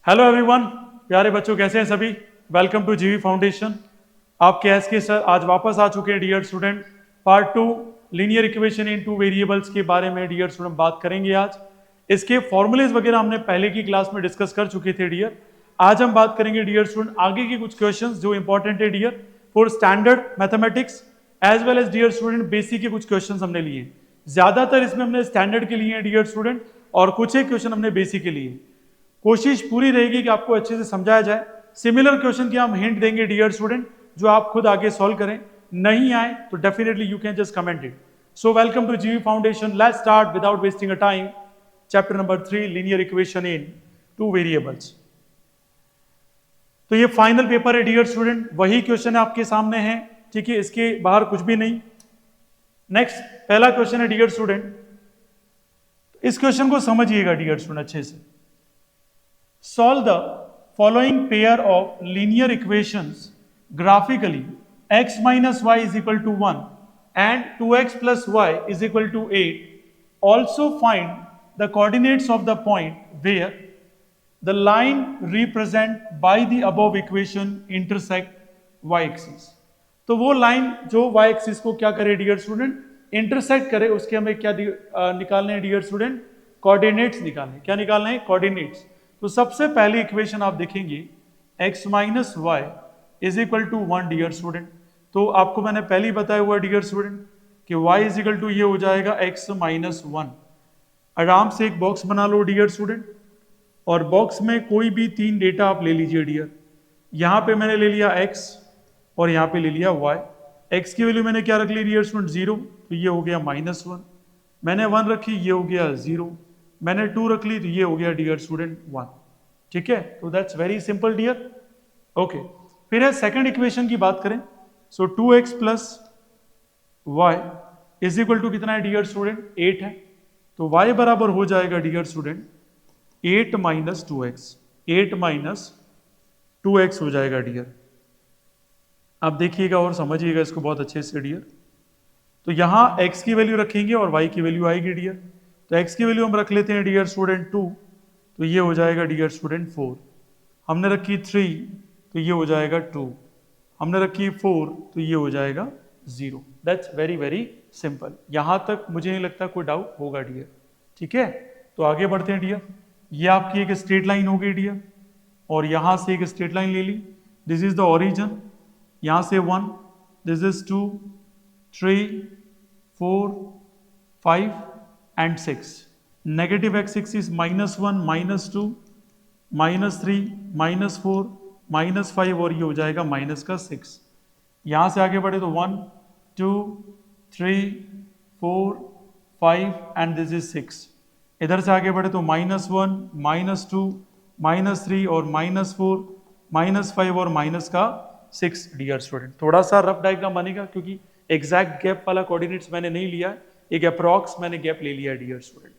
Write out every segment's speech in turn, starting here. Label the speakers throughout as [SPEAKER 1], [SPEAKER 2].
[SPEAKER 1] Hello everyone, प्यारे बच्चों कैसे हैं सभी। Welcome to GV foundation. आपके एस के सर आज वापस आ चुके हैं dear student. Part 2 linear equation in two variables के बारे में डियर स्टूडेंट बात करेंगे आज। इसके फॉर्मूलेज वगैरह हमने पहले की क्लास में डिस्कस कर चुके थे डियर। आज हम बात करेंगे डियर स्टूडेंट आगे के कुछ क्वेश्चंस जो इंपॉर्टेंट है dear for standard mathematics as well as dear student basic के कुछ क्वेश्चंस हमने लिए। ज्यादातर इसमें हमने स्टैंडर्ड के लिए हैं डियर स्टूडेंट, और कुछ एक क्वेश्चन हमने बेसिक के लिए। कोशिश पूरी रहेगी कि आपको अच्छे से समझाया जाए। सिमिलर क्वेश्चन की हम हिंट देंगे डियर स्टूडेंट, जो आप खुद आगे सॉल्व करें। नहीं आए तो definitely you can just comment it. So welcome to GV foundation. Let's start without wasting a time. Chapter number 3 linear equation in two variables. तो ये फाइनल पेपर है डियर स्टूडेंट, वही क्वेश्चन आपके सामने है, ठीक है, इसके बाहर कुछ भी नहीं। नेक्स्ट पहला क्वेश्चन है डियर स्टूडेंट, इस क्वेश्चन को समझिएगा डियर स्टूडेंट अच्छे से। Solve the following pair of linear equations graphically. X minus y is equal to 1 and 2x plus y is equal to 8. Also find the coordinates of the point where the line represent by the above equation intersect y axis. तो वो line जो y axis को क्या करे dear student, intersect करे, उसके हमें क्या निकालने हैं डियर स्टूडेंट, कोऑर्डिनेट्स निकालने। क्या निकालना है, कोऑर्डिनेट्स। तो सबसे पहली इक्वेशन आप देखेंगे x minus Y is equal to 1 dear student. तो आपको मैंने पहले ही बताया हुआ डियर स्टूडेंट कि y इज इक्वल टू ये हो जाएगा x माइनस 1। आराम से एक बॉक्स बना लो डियर स्टूडेंट, और बॉक्स में कोई भी 3 डेटा आप ले लीजिए डियर। यहां पे मैंने ले लिया x और यहां पे ले लिया y। x की वैल्यू मैंने क्या रख ली डियर स्टूडेंट, 0, तो ये हो गया -1। मैंने 1 रखी, ये हो गया 0। मैंने 2 रख ली, तो ये हो गया डियर स्टूडेंट 1। ठीक है, तो that's very simple dear. Okay, फिर है सेकंड इक्वेशन की बात करें। So 2x plus Y is equal to कितना है डियर स्टूडेंट, 8 है। तो y बराबर हो जाएगा dear student 8 minus 2x। 8 minus 2x हो जाएगा डियर। आप देखिएगा और समझिएगा इसको बहुत अच्छे से डियर। तो यहां x की वैल्यू रखेंगे और y की वैल्यू आएगी डियर। तो x की वैल्यू हम रख लेते हैं डियर स्टूडेंट 2, तो ये हो जाएगा डियर स्टूडेंट 4। हमने रखी 3, तो ये हो जाएगा 2। हमने रखी 4, तो ये हो जाएगा 0। That's very very simple. यहां तक मुझे नहीं लगता कोई डाउट होगा डियर। ठीक है, तो आगे बढ़ते हैं डियर। ये आपकी एक स्ट्रेट लाइन हो गई डियर, और यहां से एक स्ट्रेट लाइन ले ली। दिस इज द ओरिजिन, यहां से 1, this is 2, 3, 4, 5 and 6। Negative x axis -1, -2, -3, -4, -5 और ये हो जाएगा -6। यहां से आगे बढ़े तो 1, 2, 3, 4, 5 एंड दिस इज 6। इधर से आगे बढ़े तो -1, -2, -3 और -4, -5 और -6 डियर स्टूडेंट। थोड़ा सा रफ डायग्राम बनेगा क्योंकि एग्जैक्ट गैप वाला कोऑर्डिनेट्स मैंने नहीं लिया, एक अप्रॉक्स मैंने गैप ले लिया डियर स्टूडेंट।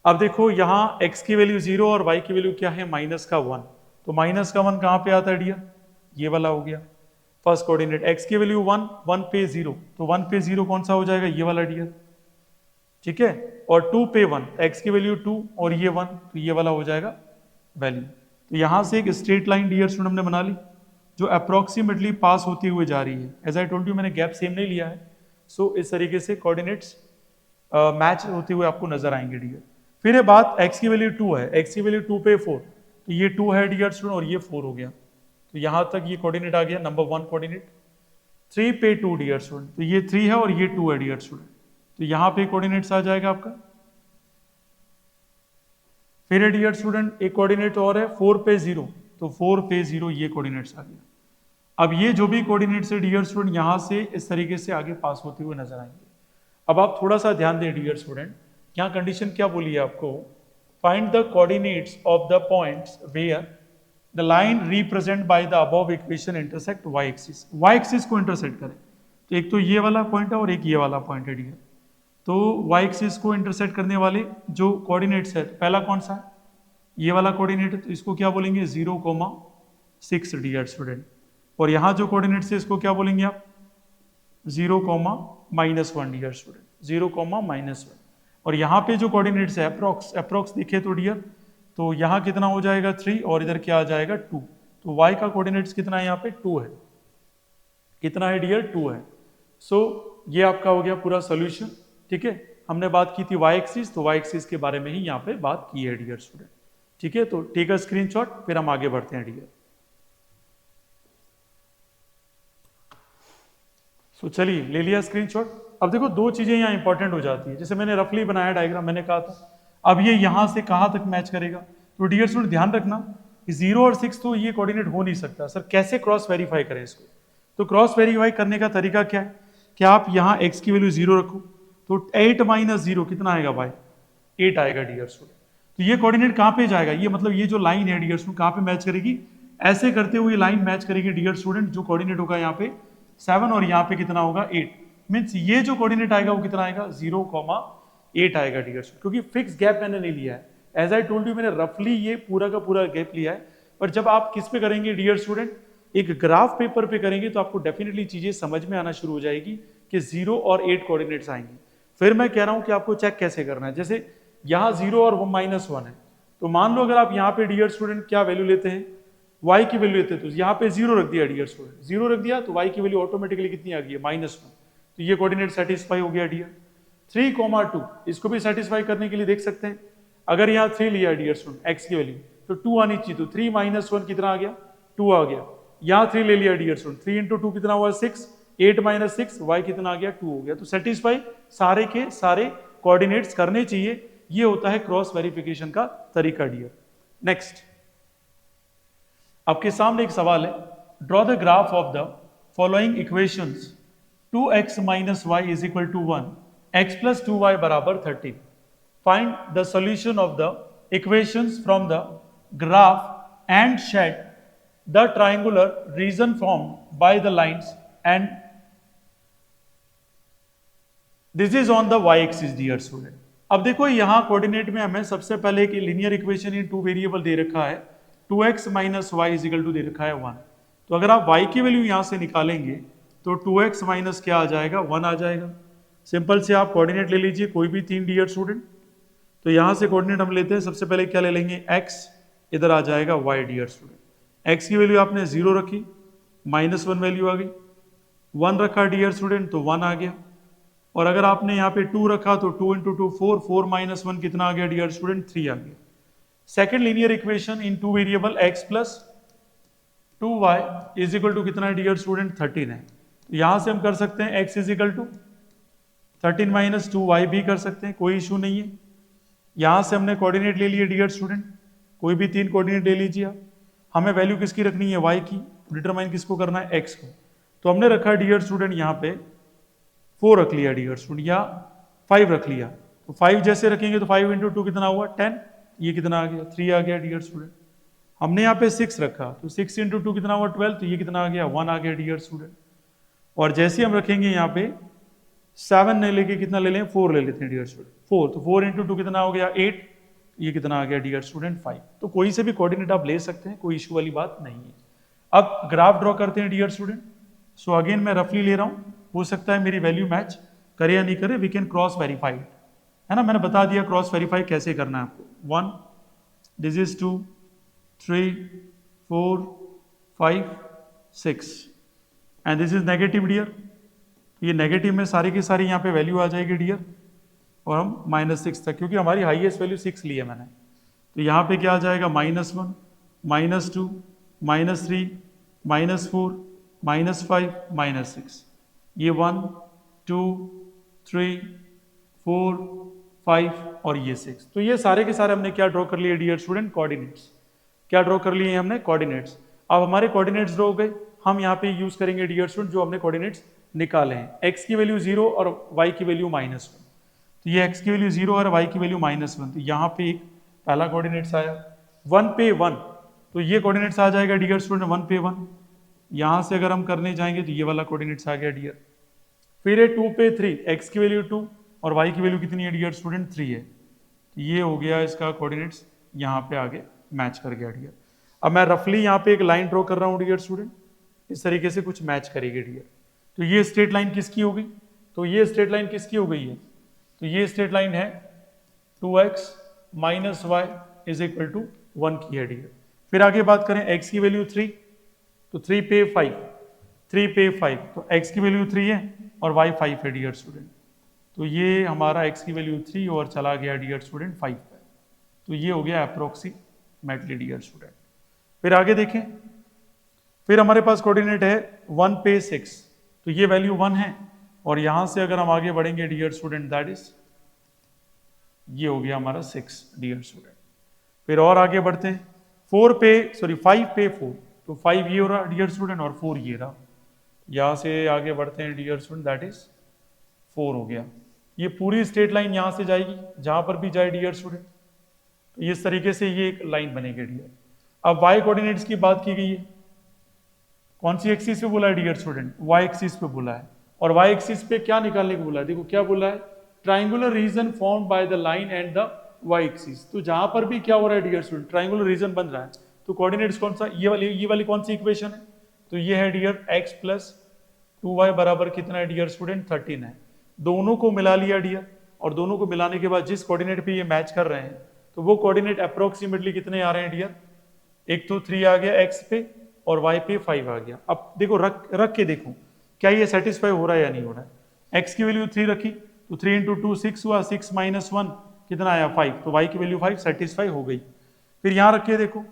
[SPEAKER 1] अब देखो यहाँ x की वैल्यू 0 और y की वैल्यू क्या है, -1। तो -1 कहाँ पे आता है डियर, ये वाला हो गया फर्स्ट कोऑर्डिनेट। x की वैल्यू 1, 1 पे 0, तो 1 पे 0 कौन सा हो जाएगा, ये वाला डियर। ठीक है, और 2 पे 1, x की वैल्यू 2 और ये 1, तो ये वाला हो जाएगा वैल्यू। तो यहाँ से एक स्ट्रेट लाइन डियर स्टूडेंट हमने बना ली जो अप्रोक्सीमेटली पास होती हुई जा रही है। एज आई टोल्ड यू मैंने गैप सेम नहीं लिया है। सो इस तरीके से कोऑर्डिनेट्स मैच होते हुए आपको नजर आएंगे डियर। फिर ये बात x की वैल्यू 2 है, x की वैल्यू 2 पे 4, तो ये 2 है डियर स्टूडेंट और ये 4 हो गया। तो यहां तक ये कोऑर्डिनेट आ गया नंबर 1 कोऑर्डिनेट। 3 पे 2 डियर स्टूडेंट, तो ये 3 है और ये 2 है डियर स्टूडेंट। तो यहां पे कोऑर्डिनेट्स आ जाएगा आपका। फिर है डियर स्टूडेंट एक कोऑर्डिनेट और है 4 पे 0, तो 4 पे 0 ये कोऑर्डिनेट्स आ गया। अब ये जो भी कोऑर्डिनेट्स है डियर स्टूडेंट यहां से इस तरीके से आगे पास होते हुए नजर आएंगे। अब आप थोड़ा सा ध्यान दें डियर स्टूडेंट, यहाँ कंडीशन क्या बोली है आपको, find the coordinates of the points where the line represent by the above equation intersect y axis. y axis को इंटरसेक्ट करें, तो एक तो ये वाला पॉइंट है और एक ये वाला पॉइंट है डियर। तो y एक्सिस को इंटरसेक्ट करने वाले जो कोऑर्डिनेट्स है, पहला कौन सा है, ये वाला कोऑर्डिनेट है, तो इसको क्या बोलेंगे 0,6 डियर स्टूडेंट। और यहाँ जो कोऑर्डिनेट्स है इसको क्या बोलेंगे आप, 0,-1 डियर स्टूडेंट, 0,-1। और यहाँ पे जो कोऑर्डिनेट्स है अप्रोक्स देखे तो डियर, तो यहाँ कितना हो जाएगा 3 और इधर क्या आ जाएगा 2। तो y का कोऑर्डिनेट्स कितना है यहाँ पे 2 है। कितना है डियर 2 है। सो ये आपका हो गया पूरा सोल्यूशन। ठीक है, हमने बात की थी y एक्सिस, तो y एक्सिस के बारे में ही यहाँ पे बात की है डियर स्टूडेंट। ठीक है, तो टेक अ स्क्रीनशॉट, फिर हम आगे बढ़ते हैं डियर। सो चलिए ले लिया स्क्रीनशॉट। अब देखो दो चीजें यहाँ इंपॉर्टेंट हो जाती है, जैसे मैंने रफली बनाया डायग्राम, मैंने कहा था अब ये यहां से कहां तक मैच करेगा। तो डियर स्टूडेंट ध्यान रखना 0 और 6 तो ये कोऑर्डिनेट हो नहीं सकता। सर कैसे क्रॉस वेरीफाई करें इसको? तो क्रॉस वेरीफाई करने का तरीका क्या है कि आप यहाँ x की वैल्यू 0 रखो, तो 8 माइनस 0 कितना आएगा भाई 8 आएगा डियर स्टूडेंट। तो ये कोऑर्डिनेट कहाँ पे जाएगा, ये मतलब ये जो लाइन है डियर स्टूडेंट कहाँ पे मैच करेगी, ऐसे करते हुए लाइन मैच करेगी डियर स्टूडेंट। जो कोऑर्डिनेट होगा यहाँ पे 7 और यहाँ पे कितना होगा 8, मीन्स ये जो कोऑर्डिनेट आएगा वो कितना आएगा 0,8 आएगा डियर स्टूडेंट, क्योंकि फिक्स गैप मैंने नहीं लिया है। एज आई टोल्ड यू मैंने रफली ये पूरा का पूरा गैप लिया है। पर जब आप किस पे करेंगे डियर स्टूडेंट, एक ग्राफ पेपर पे करेंगे, तो आपको डेफिनेटली चीजें समझ में आना शुरू हो जाएगी कि 0 और 8 कोऑर्डिनेट्स आएंगे। फिर मैं कह रहा हूं कि आपको चेक कैसे करना है। जैसे यहाँ 0 और -1 है, तो मान लो अगर आप यहाँ पे डियर स्टूडेंट क्या वैल्यू लेते हैं, y की वैल्यू लेते हैं, तो यहाँ पे 0 रख दिया डियर स्टूडेंट, 0 रख दिया तो y की वैल्यू ऑटोमेटिकली कितनी आ गई है -1। तो ये कोऑर्डिनेट सेटिस्फाई हो गया डियर। 3,2 इसको भी सेटिस्फाई करने के लिए देख सकते हैं, अगर यहाँ 3 लिया डियर स्टूडेंट x की वैल्यू, तो 2 आनी चाहिए, तो 3 - 1 कितना आ गया 2 आ गया। यहाँ 3 ले लिया डियर स्टूडेंट, 3 × 2 कितना हुआ 6, 8 - 6 y कितना आ गया 2 हो गया। तो सेटिस्फाई सारे के सारे कोऑर्डिनेट्स करने चाहिए। ये होता है क्रॉस वेरिफिकेशन का तरीका डियर। नेक्स्ट आपके सामने एक सवाल है, draw the graph of the following equations 2x - y = 1, x + 2y = 13। Find the solution of the equations from the graph and shade the triangular region formed by the lines, and this is on the y axis dear student। अब देखो यहाँ coordinate में हमें सबसे पहले एक linear equation in 2 variable दे रखा है, 2x - y = दे रखा है 1। तो अगर आप y की वैल्यू यहाँ से निकालेंगे तो 2x माइनस क्या आ जाएगा 1 आ जाएगा। सिंपल से आप कोऑर्डिनेट ले लीजिए कोई भी 3 डियर स्टूडेंट। तो यहाँ से कोऑर्डिनेट हम लेते हैं, सबसे पहले क्या ले लेंगे x, इधर आ जाएगा y डियर स्टूडेंट। x की वैल्यू आपने 0 रखी, -1 वैल्यू आ गई, 1 रखा डियर स्टूडेंट तो 1 आ गया। और अगर आपने यहाँ पे 2 रखा तो 2 × 2 4, 4 - 1 कितना आ गया डियर स्टूडेंट 3 आ गया। Second linear equation in 2 variable x + 2y = कितना है डियर स्टूडेंट 13 है। तो यहाँ से हम कर सकते हैं x = 13 - 2y भी कर सकते हैं, कोई इशू नहीं है। यहाँ से हमने कोऑर्डिनेट ले लिए डियर स्टूडेंट, कोई भी 3 कोऑर्डिनेट ले लीजिए आप। हमें वैल्यू किसकी रखनी है y की, डिटरमाइन किसको करना है x को। तो हमने रखा डियर स्टूडेंट यहाँ पे 4 रख लिया डियर स्टूडेंट, या 5 रख लिया। तो 5 जैसे रखेंगे तो 5 × 2 कितना हुआ 10, ये कितना आ गया 3 आ गया डियर स्टूडेंट। हमने यहाँ पे 6 रखा तो 6 × 2 कितना हुआ 12, तो ये कितना आ गया 1 आ गया डियर स्टूडेंट। और जैसे हम रखेंगे यहाँ पे 7 नहीं लेके कितना ले लें 4 ले लेते हैं डियर स्टूडेंट 4, तो 4 × 2 कितना हो गया 8, ये कितना आ गया डियर स्टूडेंट 5। तो कोई से भी कोऑर्डिनेट आप ले सकते हैं, कोई इशू वाली बात नहीं है। अब ग्राफ ड्रॉ करते हैं डियर स्टूडेंट। सो अगेन मैं रफली ले रहा हूं, हो सकता है मेरी वैल्यू मैच करे या नहीं करे, वी कैन क्रॉस वेरीफाई है ना। मैंने बता दिया क्रॉस वेरीफाई कैसे करना है आपको। 1 this is 2 3 4 5 6 and this is negative dear. ये नेगेटिव में सारी की सारी यहाँ पे वैल्यू आ जाएगी डियर, और हम -6 तक, क्योंकि हमारी हाईएस्ट वैल्यू 6 ली है मैंने। तो यहाँ पे क्या आ जाएगा -1 -2 -3 -4 -5 -6, ये 1 2 3 4 5 और ये 6। तो ये सारे के सारे हमने क्या ड्रॉ कर लिए डियर स्टूडेंट कोऑर्डिनेट्स। क्या ड्रॉ कर लिए हमने कोऑर्डिनेट्स। अब हमारे कोऑर्डिनेट्स ड्रॉ हो गए, हम यहाँ पे यूज करेंगे डियर स्टूडेंट जो हमने कोऑर्डिनेट्स निकाले हैं। x की वैल्यू 0 और y की वैल्यू -1। तो ये x की वैल्यू 0 और y की वैल्यू -1, तो यहाँ पे एक पहला कोऑर्डिनेट्स आया 1 पे 1, तो ये कोऑर्डिनेट्स आ जाएगा डियर स्टूडेंट 1 पे 1। यहाँ से अगर हम करने जाएंगे तो ये वाला कोऑर्डिनेट्स आ गया डियर। फिर है 2 पे 3, x की वैल्यू 2 और y की वैल्यू कितनी है डियर स्टूडेंट 3 है। तो ये हो गया इसका कोऑर्डिनेट्स, यहाँ पे आगे मैच कर गया डियर। अब मैं रफली यहाँ पे एक लाइन ड्रॉ कर रहा हूँ डियर स्टूडेंट, इस तरीके से कुछ मैच करेगी डियर। तो ये स्ट्रेट लाइन किसकी हो गई, तो ये स्ट्रेट लाइन किसकी हो गई है, तो ये स्ट्रेट लाइन है 2x - y is equal to 1 की है डियर। फिर आगे बात करें x की वैल्यू 3, तो 3 पे 5, 3 पे 5, तो x की वैल्यू 3 है और y 5 है डियर स्टूडेंट। तो ये हमारा x की वैल्यू 3 और चला गया डियर स्टूडेंट 5 पे। तो ये हो गया अप्रोक्सीमेटली डियर स्टूडेंट। फिर आगे देखें, फिर हमारे पास कोऑर्डिनेट है 1 पे 6, तो ये वैल्यू 1 है और यहां से अगर हम आगे बढ़ेंगे डियर स्टूडेंट दैट इज ये हो गया हमारा 6 डियर स्टूडेंट। फिर और आगे बढ़ते हैं, 5 पे 4, तो 5 ये हो रहा डियर स्टूडेंट और 4 ये रहा। यहां से आगे बढ़ते हैं डियर स्टूडेंट दैट इज 4 हो गया। ये पूरी स्ट्रेट लाइन यहां से जाएगी जहां पर भी जाए डियर स्टूडेंट, तो इस तरीके से ये एक लाइन बनेगी डियर। अब y कोऑर्डिनेट्स की बात की गई है, कौन सी एक्सिस पे बोला है डियर स्टूडेंट, y एक्सिस पे बोला है। और y एक्सिस पे क्या निकालने को बोला है, देखो क्या बोला है, triangular region formed by the line and the y axis. तो जहां पर भी क्या हो रहा है डियर स्टूडेंट, ट्राइंगुलर रीजन बन रहा है, तो कोऑर्डिनेट्स कौन सा, ये वाली कौन सी इक्वेशन है, तो ये है डियर x प्लस 2y बराबर कितना है डियर स्टूडेंट 13 है। दोनों को मिला लिया डियर, और दोनों को मिलाने के बाद जिस कोऑर्डिनेट पे ये मैच कर रहे हैं तो वो कोऑर्डिनेट अप्रोक्सीमेटली कितने आ रहे हैं डियर, एक तो 3 आ गया x पे और y पे 5 आ गया। अब देखो रख के देखो क्या ये सेटिस्फाई हो रहा है या नहीं हो रहा है। x की वैल्यू 3 रखी तो 3 इंटू 2 6 हुआ, 6 माइनस 1 कितना आया 5, तो y की वैल्यू 5 सेटिस्फाई हो गई। फिर यहाँ रख के देखो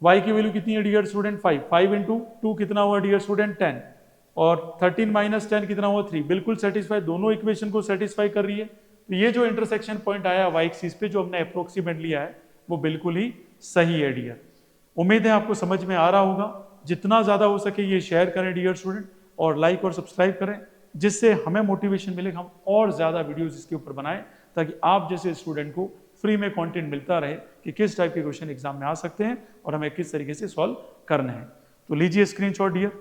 [SPEAKER 1] y की वैल्यू कितनी है डियर स्टूडेंट 5, 5 इंटू 2 कितना हुआ डियर स्टूडेंट 10, और 13 माइनस 10 कितना हुआ 3, बिल्कुल सेटिस्फाई, दोनों इक्वेशन को सेटिस्फाई कर रही है। तो ये जो इंटरसेक्शन पॉइंट आया y एक्सिस पे जो हमने अप्रोक्सीमेट लिया है वो बिल्कुल ही सही है डियर। उम्मीद है आपको समझ में आ रहा होगा। जितना ज़्यादा हो सके ये शेयर करें डियर स्टूडेंट, और लाइक और सब्सक्राइब करें, जिससे हमें मोटिवेशन मिले हम और ज़्यादा वीडियोस इसके ऊपर बनाएं, ताकि आप जैसे स्टूडेंट को फ्री में कंटेंट मिलता रहे कि किस टाइप के क्वेश्चन एग्जाम में आ सकते हैं और हमें किस तरीके से सॉल्व करना है। तो लीजिए स्क्रीनशॉट डियर।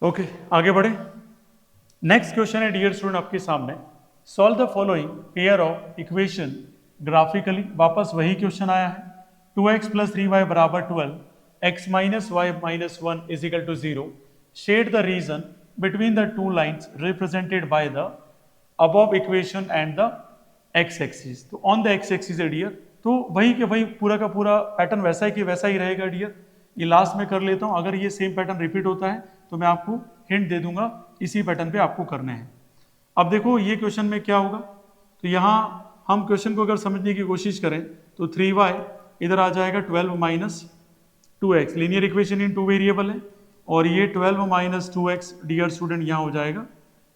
[SPEAKER 1] ओके आगे बढ़े। नेक्स्ट क्वेश्चन है डियर स्टूडेंट आपके सामने, solve the following pair of equation graphically. वापस वही क्वेश्चन आया है, 2x प्लस 3y बराबर 12, x minus y minus 1 is equal to 0, shade the region between the two lines represented by the above equation and the x axis. तो on the x axis है dear, तो वही के वही पूरा का पूरा पैटर्न वैसा ही कि वैसा ही रहेगा डियर। ये लास्ट में कर लेता हूं, अगर ये सेम पैटर्न रिपीट होता है तो मैं आपको हिंट दे दूंगा, इसी पैटर्न पे आपको करना है। अब देखो ये क्वेश्चन में क्या होगा, तो यहाँ हम क्वेश्चन को अगर समझने की कोशिश करें तो 3y इधर आ जाएगा 12 minus 2x, linear equation in two variable है, और ये 12 माइनस 2x डियर स्टूडेंट यहाँ हो जाएगा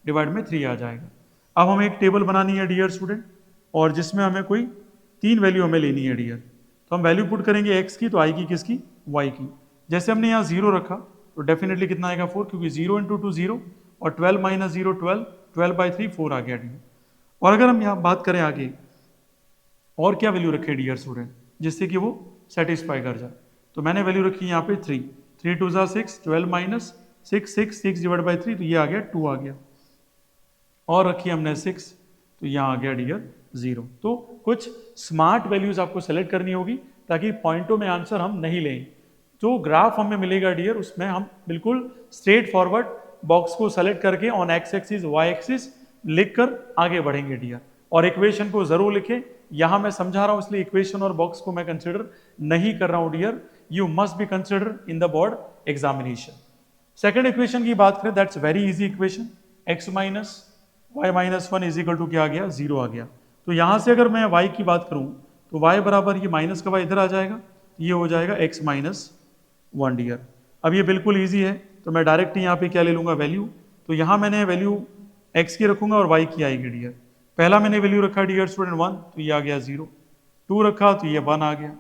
[SPEAKER 1] डिवाइड में 3 आ जाएगा। अब हमें एक टेबल बनानी है डियर स्टूडेंट, और जिसमें हमें कोई 3 वैल्यू हमें लेनी है डियर। तो हम वैल्यू पुट करेंगे x की, तो i की किसकी, y की। जैसे हमने यहाँ 0 रखा तो डेफिनेटली कितना आएगा 4, क्योंकि 0 इंटू 2 0, और 12 माइनस 0 12, 12 बाई 3 4 आ गया डियर। और अगर हम यहाँ बात करें आगे और क्या वैल्यू रखे डियर स्टूडेंट जिससे कि वो सेटिस्फाई कर जाए, तो मैंने वैल्यू रखी यहाँ पे 3, 3 टू 6, 12 माइनस 6 डिवाइड बाई 3, तो ये आ गया 2 आ गया, और रखी हमने 6, तो यहाँ आ गया डियर 0। तो कुछ स्मार्ट वैल्यूज आपको सेलेक्ट करनी होगी ताकि पॉइंटों में आंसर हम नहीं लें। जो ग्राफ हमें मिलेगा डियर उसमें हम बिल्कुल स्ट्रेट फॉरवर्ड बॉक्स को सेलेक्ट करके on x axis y axis लिखकर आगे बढ़ेंगे डियर। और इक्वेशन को जरूर लिखें, यहां मैं समझा रहा हूं इसलिए इक्वेशन और बॉक्स को मैं कंसिडर नहीं कर रहा हूं dear, you must be consider in the board examination. Second equation की बात करें, that's very easy equation, x minus y minus 1 is equal to क्या आ गया 0 आ गया। तो यहां से अगर मैं y की बात करूं तो y बराबर ये माइनस का y इधर आ जाएगा, ये हो जाएगा x माइनस 1 डियर। अब ये बिल्कुल इजी है, तो मैं डायरेक्ट यहाँ पे क्या ले लूंगा वैल्यू, तो यहाँ मैंने वैल्यू x की रखूंगा और y की आएगी डियर। पहला मैंने वैल्यू रखा डियर स्टूडेंट 1, तो ये आ गया 0, 2 रखा तो ये 1 आ गया,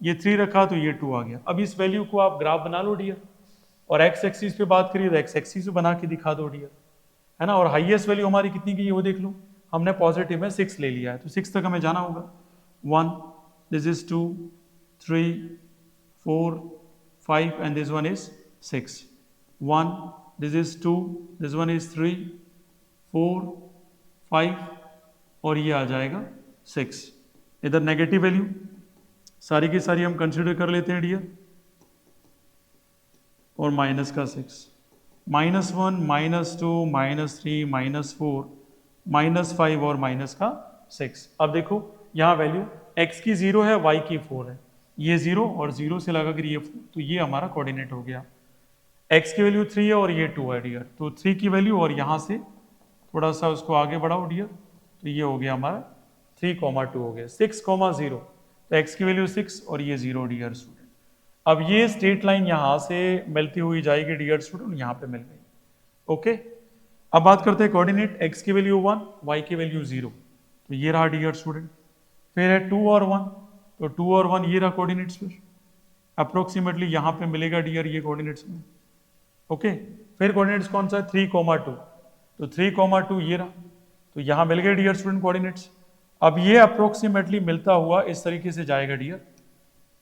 [SPEAKER 1] ये 3 रखा तो ये 2 आ गया। अब इस वैल्यू को आप ग्राफ बना लो डियर, और x एक्सिस पे बात करिए तो x एक्सिस पे बना के दिखा दो डियर, है ना। और हाईएस्ट वैल्यू हमारी कितनी की है वो देख लो, हमने पॉजिटिव में 6 ले लिया है, तो 6 तक हमें जाना होगा। 1, this is 2, 3, 4, 5 and this one is 6. 1, this is 2, this one is 3, 4, 5 और ये आ जाएगा 6। इधर नेगेटिव वैल्यू सारी की सारी हम कंसिडर कर लेते हैं डियर, और माइनस का 6, -1, -2, -3, -4, -5 और माइनस का 6। अब देखो यहाँ वैल्यू x की 0 है, y की 4 है, ये 0 और 0 से लगाकर ये 4, तो ये हमारा कोऑर्डिनेट हो गया। x की वैल्यू 3 है और ये 2 है डियर, तो 3 की वैल्यू और यहाँ से थोड़ा सा उसको आगे बढ़ाओ डियर, तो ये हो गया हमारा 3,2 हो गया। 6,0 तो x की वैल्यू 6 और ये 0 डियर स्टूडेंट। अब ये स्ट्रेट लाइन यहाँ से मिलती हुई जाएगी डियर स्टूडेंट, यहाँ पे मिल गई। ओके, अब बात करते हैं कोऑर्डिनेट। x की वैल्यू 1, y की वैल्यू 0, तो ये रहा डियर स्टूडेंट। फिर है 2 और 1, तो 2 और 1 ये रहा कोऑर्डिनेट्स। फिर अप्रोक्सीमेटली यहाँ पे मिलेगा डियर ये कोऑर्डिनेट्स में। ओके, फिर कोऑर्डिनेट्स कौन सा है 3,2, तो 3,2 ये रहा, तो यहाँ मिल गए डियर स्टूडेंट कोऑर्डिनेट्स। अब ये अप्रोक्सीमेटली मिलता हुआ इस तरीके से जाएगा डियर,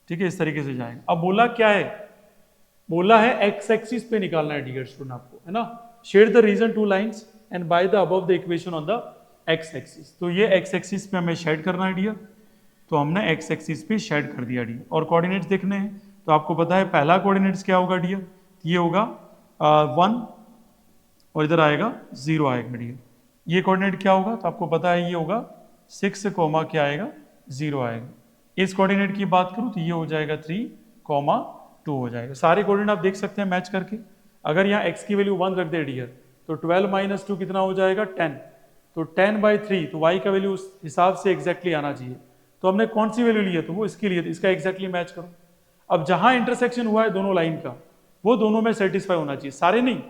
[SPEAKER 1] ठीक है, इस तरीके से जाएगा। अब बोला क्या है, बोला है एक्स एक्सिस पे निकालना है डियर स्टूडेंट आपको, है ना। Share the region two lines and by the above the equation on the x axis, तो ये एक्स एक्सिस पे हमें शेड करना है डियर, तो हमने एक्स एक्सिस पे शेड कर दिया डियर। और कोऑर्डिनेट्स देखने हैं, तो आपको पता है पहला कोऑर्डिनेट्स क्या होगा डियर, ये होगा 1 और इधर आएगा 0 आएगा डियर। ये कोऑर्डिनेट क्या होगा, तो आपको पता है ये होगा 6, क्या आएगा 0 आएगा। इस कोऑर्डिनेट की बात करूं तो ये हो जाएगा 3,2 हो जाएगा। सारे कोऑर्डिनेट आप देख सकते हैं मैच करके। अगर यहाँ x की वैल्यू 1 रख दे डियर, तो 12 - 2 कितना हो जाएगा 10, तो 10/3, तो y का वैल्यू उस हिसाब से एग्जैक्टली आना चाहिए। तो हमने कौन सी वैल्यू ली है, तो वो इसके लिए, इसका एग्जैक्टली मैच करो। अब जहां इंटरसेक्शन हुआ है दोनों लाइन का, वो दोनों में सेटिस्फाई होना चाहिए, सारे नहीं।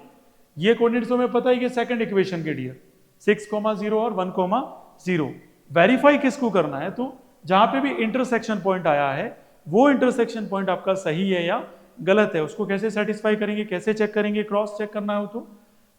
[SPEAKER 1] ये कोऑर्डिनेट्स हमें पता है कि सेकंड इक्वेशन के डियर 6,0 और 1,0। वेरीफाई किसको करना है, तो जहां पे भी इंटरसेक्शन पॉइंट आया है वो इंटरसेक्शन पॉइंट आपका सही है या गलत है, उसको कैसे सेटिस्फाई करेंगे, कैसे चेक करेंगे, क्रॉस चेक करना हो तो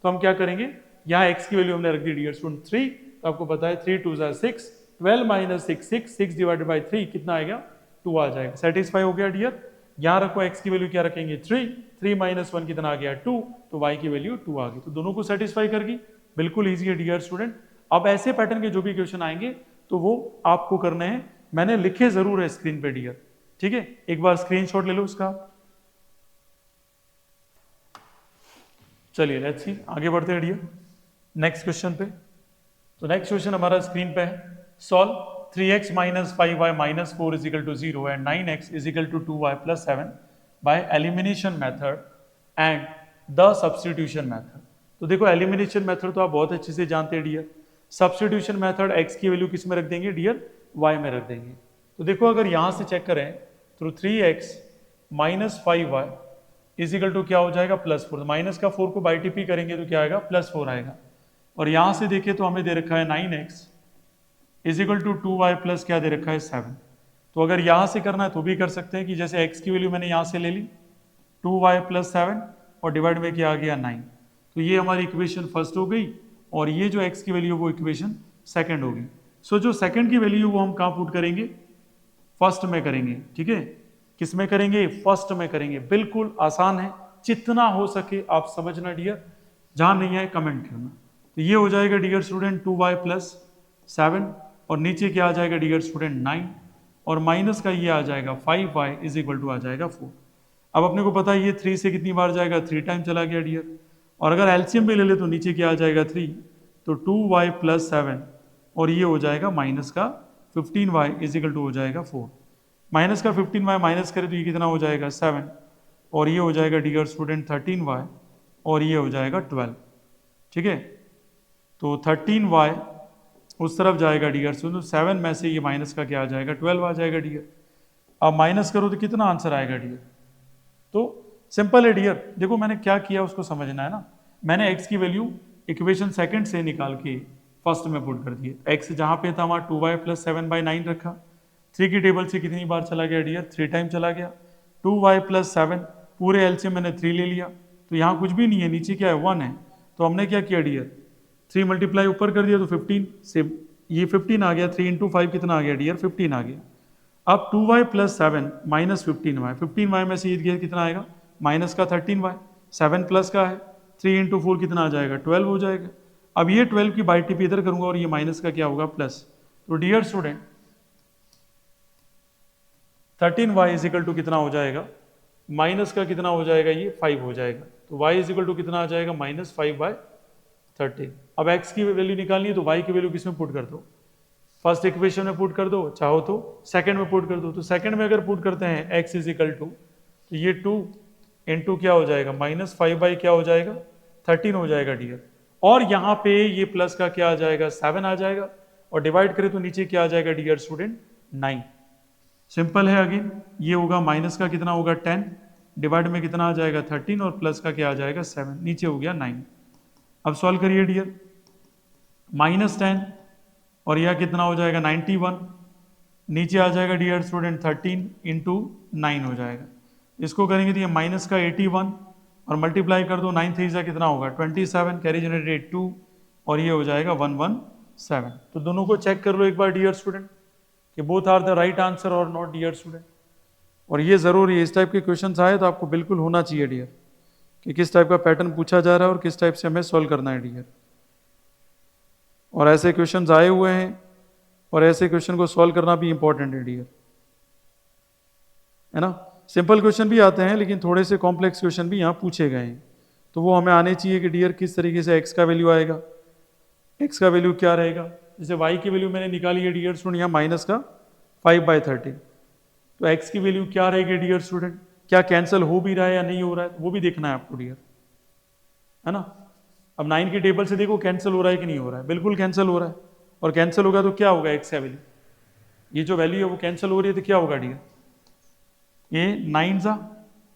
[SPEAKER 1] हम क्या करेंगे, यहाँ x की वैल्यू हमने रख दी डियर स्टूडेंट 3, तो आपको पता है 3 2 6, 12 - 6 6, 6 डिवाइडेड बाई 3 कितना आएगा 2 आ जाएगा। सेटिस्फाई हो गया डियर। यहाँ रखो x की वैल्यू क्या रखेंगे 3, 3 - 1 कितना आ गया 2, तो y की वैल्यू 2 आ गई, तो दोनों को सेटिस्फाई कर गई। बिल्कुल ईजी है डियर स्टूडेंट। अब ऐसे पैटर्न के जो भी क्वेश्चन आएंगे तो वो आपको करने हैं, मैंने लिखे जरूर है स्क्रीन पे डियर, ठीक है, एक बार स्क्रीनशॉट ले लो उसका। चलिए लेट्स सी, आगे बढ़ते हैं डियर नेक्स्ट क्वेश्चन पे। तो नेक्स्ट क्वेश्चन हमारा स्क्रीन पे है, solve 3x - 5y - 4 = 0 and 9x = 2y + 7 by elimination method and the substitution method. तो देखो एलिमिनेशन मेथड तो आप बहुत अच्छे से जानते हैं डियर। सब्स्टिट्यूशन मेथड x की वैल्यू किस में रख देंगे डियर, y में रख देंगे। तो देखो अगर यहां से चेक करें तो 3x - 5y = क्या हो जाएगा +4, माइनस का 4 को बाई टीपी करेंगे तो क्या आएगा +4 आएगा। और यहां से देखें तो हमें दे रखा है 9x = 2y प्लस क्या दे रखा है 7। तो अगर यहां से करना है तो भी कर सकते हैं कि जैसे x की वैल्यू मैंने यहां से ले ली 2y + 7 और डिवाइड में क्या आ गया 9, तो ये हमारी इक्वेशन फर्स्ट हो गई और ये जो x की वैल्यू वो इक्वेशन सेकंड होगी। सो जो सेकंड की वैल्यू वो हम कहाँ पुट करेंगे, फर्स्ट में करेंगे, ठीक है। किस में करेंगे, फर्स्ट में करेंगे। बिल्कुल आसान है, जितना हो सके आप समझना डियर, जहां नहीं आए कमेंट करना। तो ये हो जाएगा डियर स्टूडेंट 2y + 7 और नीचे क्या आ जाएगा डियर स्टूडेंट 9 और माइनस का ये आ जाएगा 5y = आ जाएगा 4। अब अपने को पता है ये 3 से कितनी बार जाएगा, 3 टाइम चला गया डियर। और अगर एलसीएम भी ले ले तो नीचे क्या आ जाएगा 3, तो 2y + 7 और ये हो जाएगा माइनस का 15y = हो जाएगा 4। माइनस का 15y माइनस करें तो ये कितना हो जाएगा 7 और ये हो जाएगा डियर स्टूडेंट 13y और ये हो जाएगा 12, ठीक है। तो 13y उस तरफ जाएगा डियर स्टूडेंट, 7 में से ये माइनस का क्या आ जाएगा 12 आ जाएगा डियर। अब माइनस करो तो कितना आंसर आएगा डियर, तो सिंपल है डियर। देखो मैंने क्या किया उसको समझना है ना। मैंने x की वैल्यू इक्वेशन सेकंड से निकाल के फर्स्ट में पुट कर दिए। x जहां पे था वहां 2y + 7/9 रखा। 3 की टेबल से कितनी बार चला गया डियर, 3 टाइम चला गया। 2y + 7 पूरे एलसीएम मैंने 3 ले लिया, तो यहाँ कुछ भी नहीं है, नीचे क्या है 1 है। तो हमने क्या किया डियर 3 मल्टीप्लाई ऊपर कर दिया तो 15 से ये 15 आ गया, 3 × 5 कितना आ गया डियर 15 आ गया। अब 2y + 7 - 15y, 15y में से ये कितना आएगा माइनस का 13y, 7 प्लस का है 3 × 4 कितना आ जाएगा 12 हो जाएगा। अब ये 12 की बाई टिप इधर करूंगा और ये माइनस का क्या होगा प्लस। तो डियर स्टूडेंट 13y = कितना हो जाएगा, माइनस का कितना हो जाएगा ये 5 हो जाएगा। तो y = कितना आ जाएगा -5/13। अब x की वैल्यू निकालनी है तो y की वैल्यू किस में पुट कर दो, फर्स्ट इक्वेशन में पुट कर दो, चाहो तो सेकंड में पुट कर दो। तो सेकंड में अगर पुट करते हैं x इज इक्वल टू, तो ये 2 इंटू क्या हो जाएगा -5 बाई क्या हो जाएगा 13 हो जाएगा डियर। और यहाँ पे ये प्लस का क्या आ जाएगा 7 आ जाएगा, और डिवाइड करें तो नीचे क्या आ जाएगा डियर स्टूडेंट 9। सिंपल है अगेन, ये होगा माइनस का कितना होगा 10, डिवाइड में कितना आ जाएगा 13, और प्लस का क्या आ जाएगा 7, नीचे हो गया 9। अब सॉल्व करिए डियर, -10 और यह कितना हो जाएगा 91, नीचे आ जाएगा डियर स्टूडेंट 13 इंटू 9 हो जाएगा। इसको करेंगे तो ये माइनस का 81 और मल्टीप्लाई कर दो 9 3 कितना होगा 27, कैरी जनरेटेड 2 और ये हो जाएगा 117। तो दोनों को चेक कर लो एक बार डियर स्टूडेंट कि both are the right answer और नॉट डियर स्टूडेंट। और ये जरूरी है, इस टाइप के क्वेश्चन आए तो आपको बिल्कुल होना चाहिए डियर कि किस टाइप का पैटर्न पूछा जा रहा है और किस टाइप से हमें सॉल्व करना है डियर। और ऐसे क्वेश्चन आए हुए हैं और ऐसे क्वेश्चन को सॉल्व करना भी इंपॉर्टेंट है डियर, है ना। सिंपल क्वेश्चन भी आते हैं लेकिन थोड़े से कॉम्प्लेक्स क्वेश्चन भी यहाँ पूछे गए हैं, तो वो हमें आने चाहिए कि डियर किस तरीके से x का वैल्यू आएगा, x का वैल्यू क्या रहेगा। जैसे y की वैल्यू मैंने निकाली है डियर स्टूडेंट यहाँ माइनस का 5/13, तो x की वैल्यू क्या रहेगी डियर स्टूडेंट, क्या कैंसिल हो भी रहा है या नहीं हो रहा है वो भी देखना है आपको डियर, है ना। अब 9 की टेबल से देखो कैंसिल हो रहा है कि नहीं हो रहा है, बिल्कुल कैंसिल हो रहा है, और कैंसिल होगा तो क्या होगा x का वैल्यू, ये जो वैल्यू है वो कैंसिल हो रही है तो क्या होगा डियर, ये 9 सा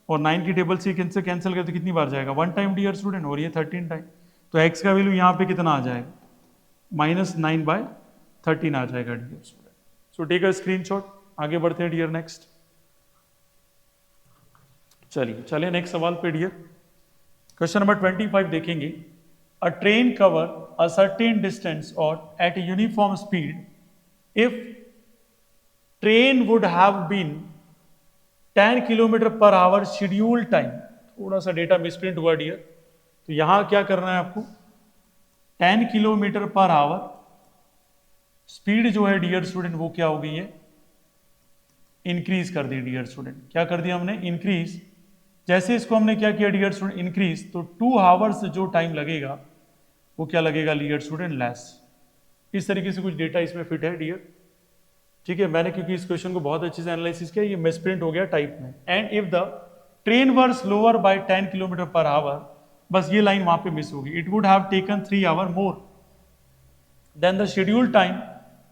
[SPEAKER 1] और 9 की टेबल से कैंसिल करते कितनी बार जाएगा 1 टाइम डियर स्टूडेंट, और ये 13 टाइम, तो x का वैल्यू यहाँ पे कितना आ जाएगा -9/13 आ जाएगा dear student. So take a screenshot, आगे बढ़ते हैं डियर नेक्स्ट। चलिए नेक्स्ट सवाल पे डियर, क्वेश्चन नंबर 25 देखेंगे। A train cover a certain distance और at uniform speed if train would have been 10 kilometre per hour schedule time, थोड़ा सा डेटा मिसप्रिंट हुआ डियर, तो यहां क्या करना है आपको 10 किलोमीटर पर आवर स्पीड जो है डियर स्टूडेंट वो क्या हो गई है इंक्रीज कर दी डियर स्टूडेंट। क्या कर दिया हमने इंक्रीज, जैसे इसको हमने क्या किया डियर स्टूडेंट इंक्रीज, तो 2 आवर्स जो टाइम लगेगा वो क्या लगेगा डियर स्टूडेंट लेस। इस तरीके से कुछ डेटा इसमें फिट है डियर, ठीक है। मैंने क्योंकि इस क्वेश्चन को बहुत अच्छे से एनालिसिस किया, ये मिसप्रिंट हो गया टाइप में। And if the train were slower by 10 kilometre per hour, बस ये लाइन वहां पे मिस होगी, it would have taken 3 hour more than the schedule time,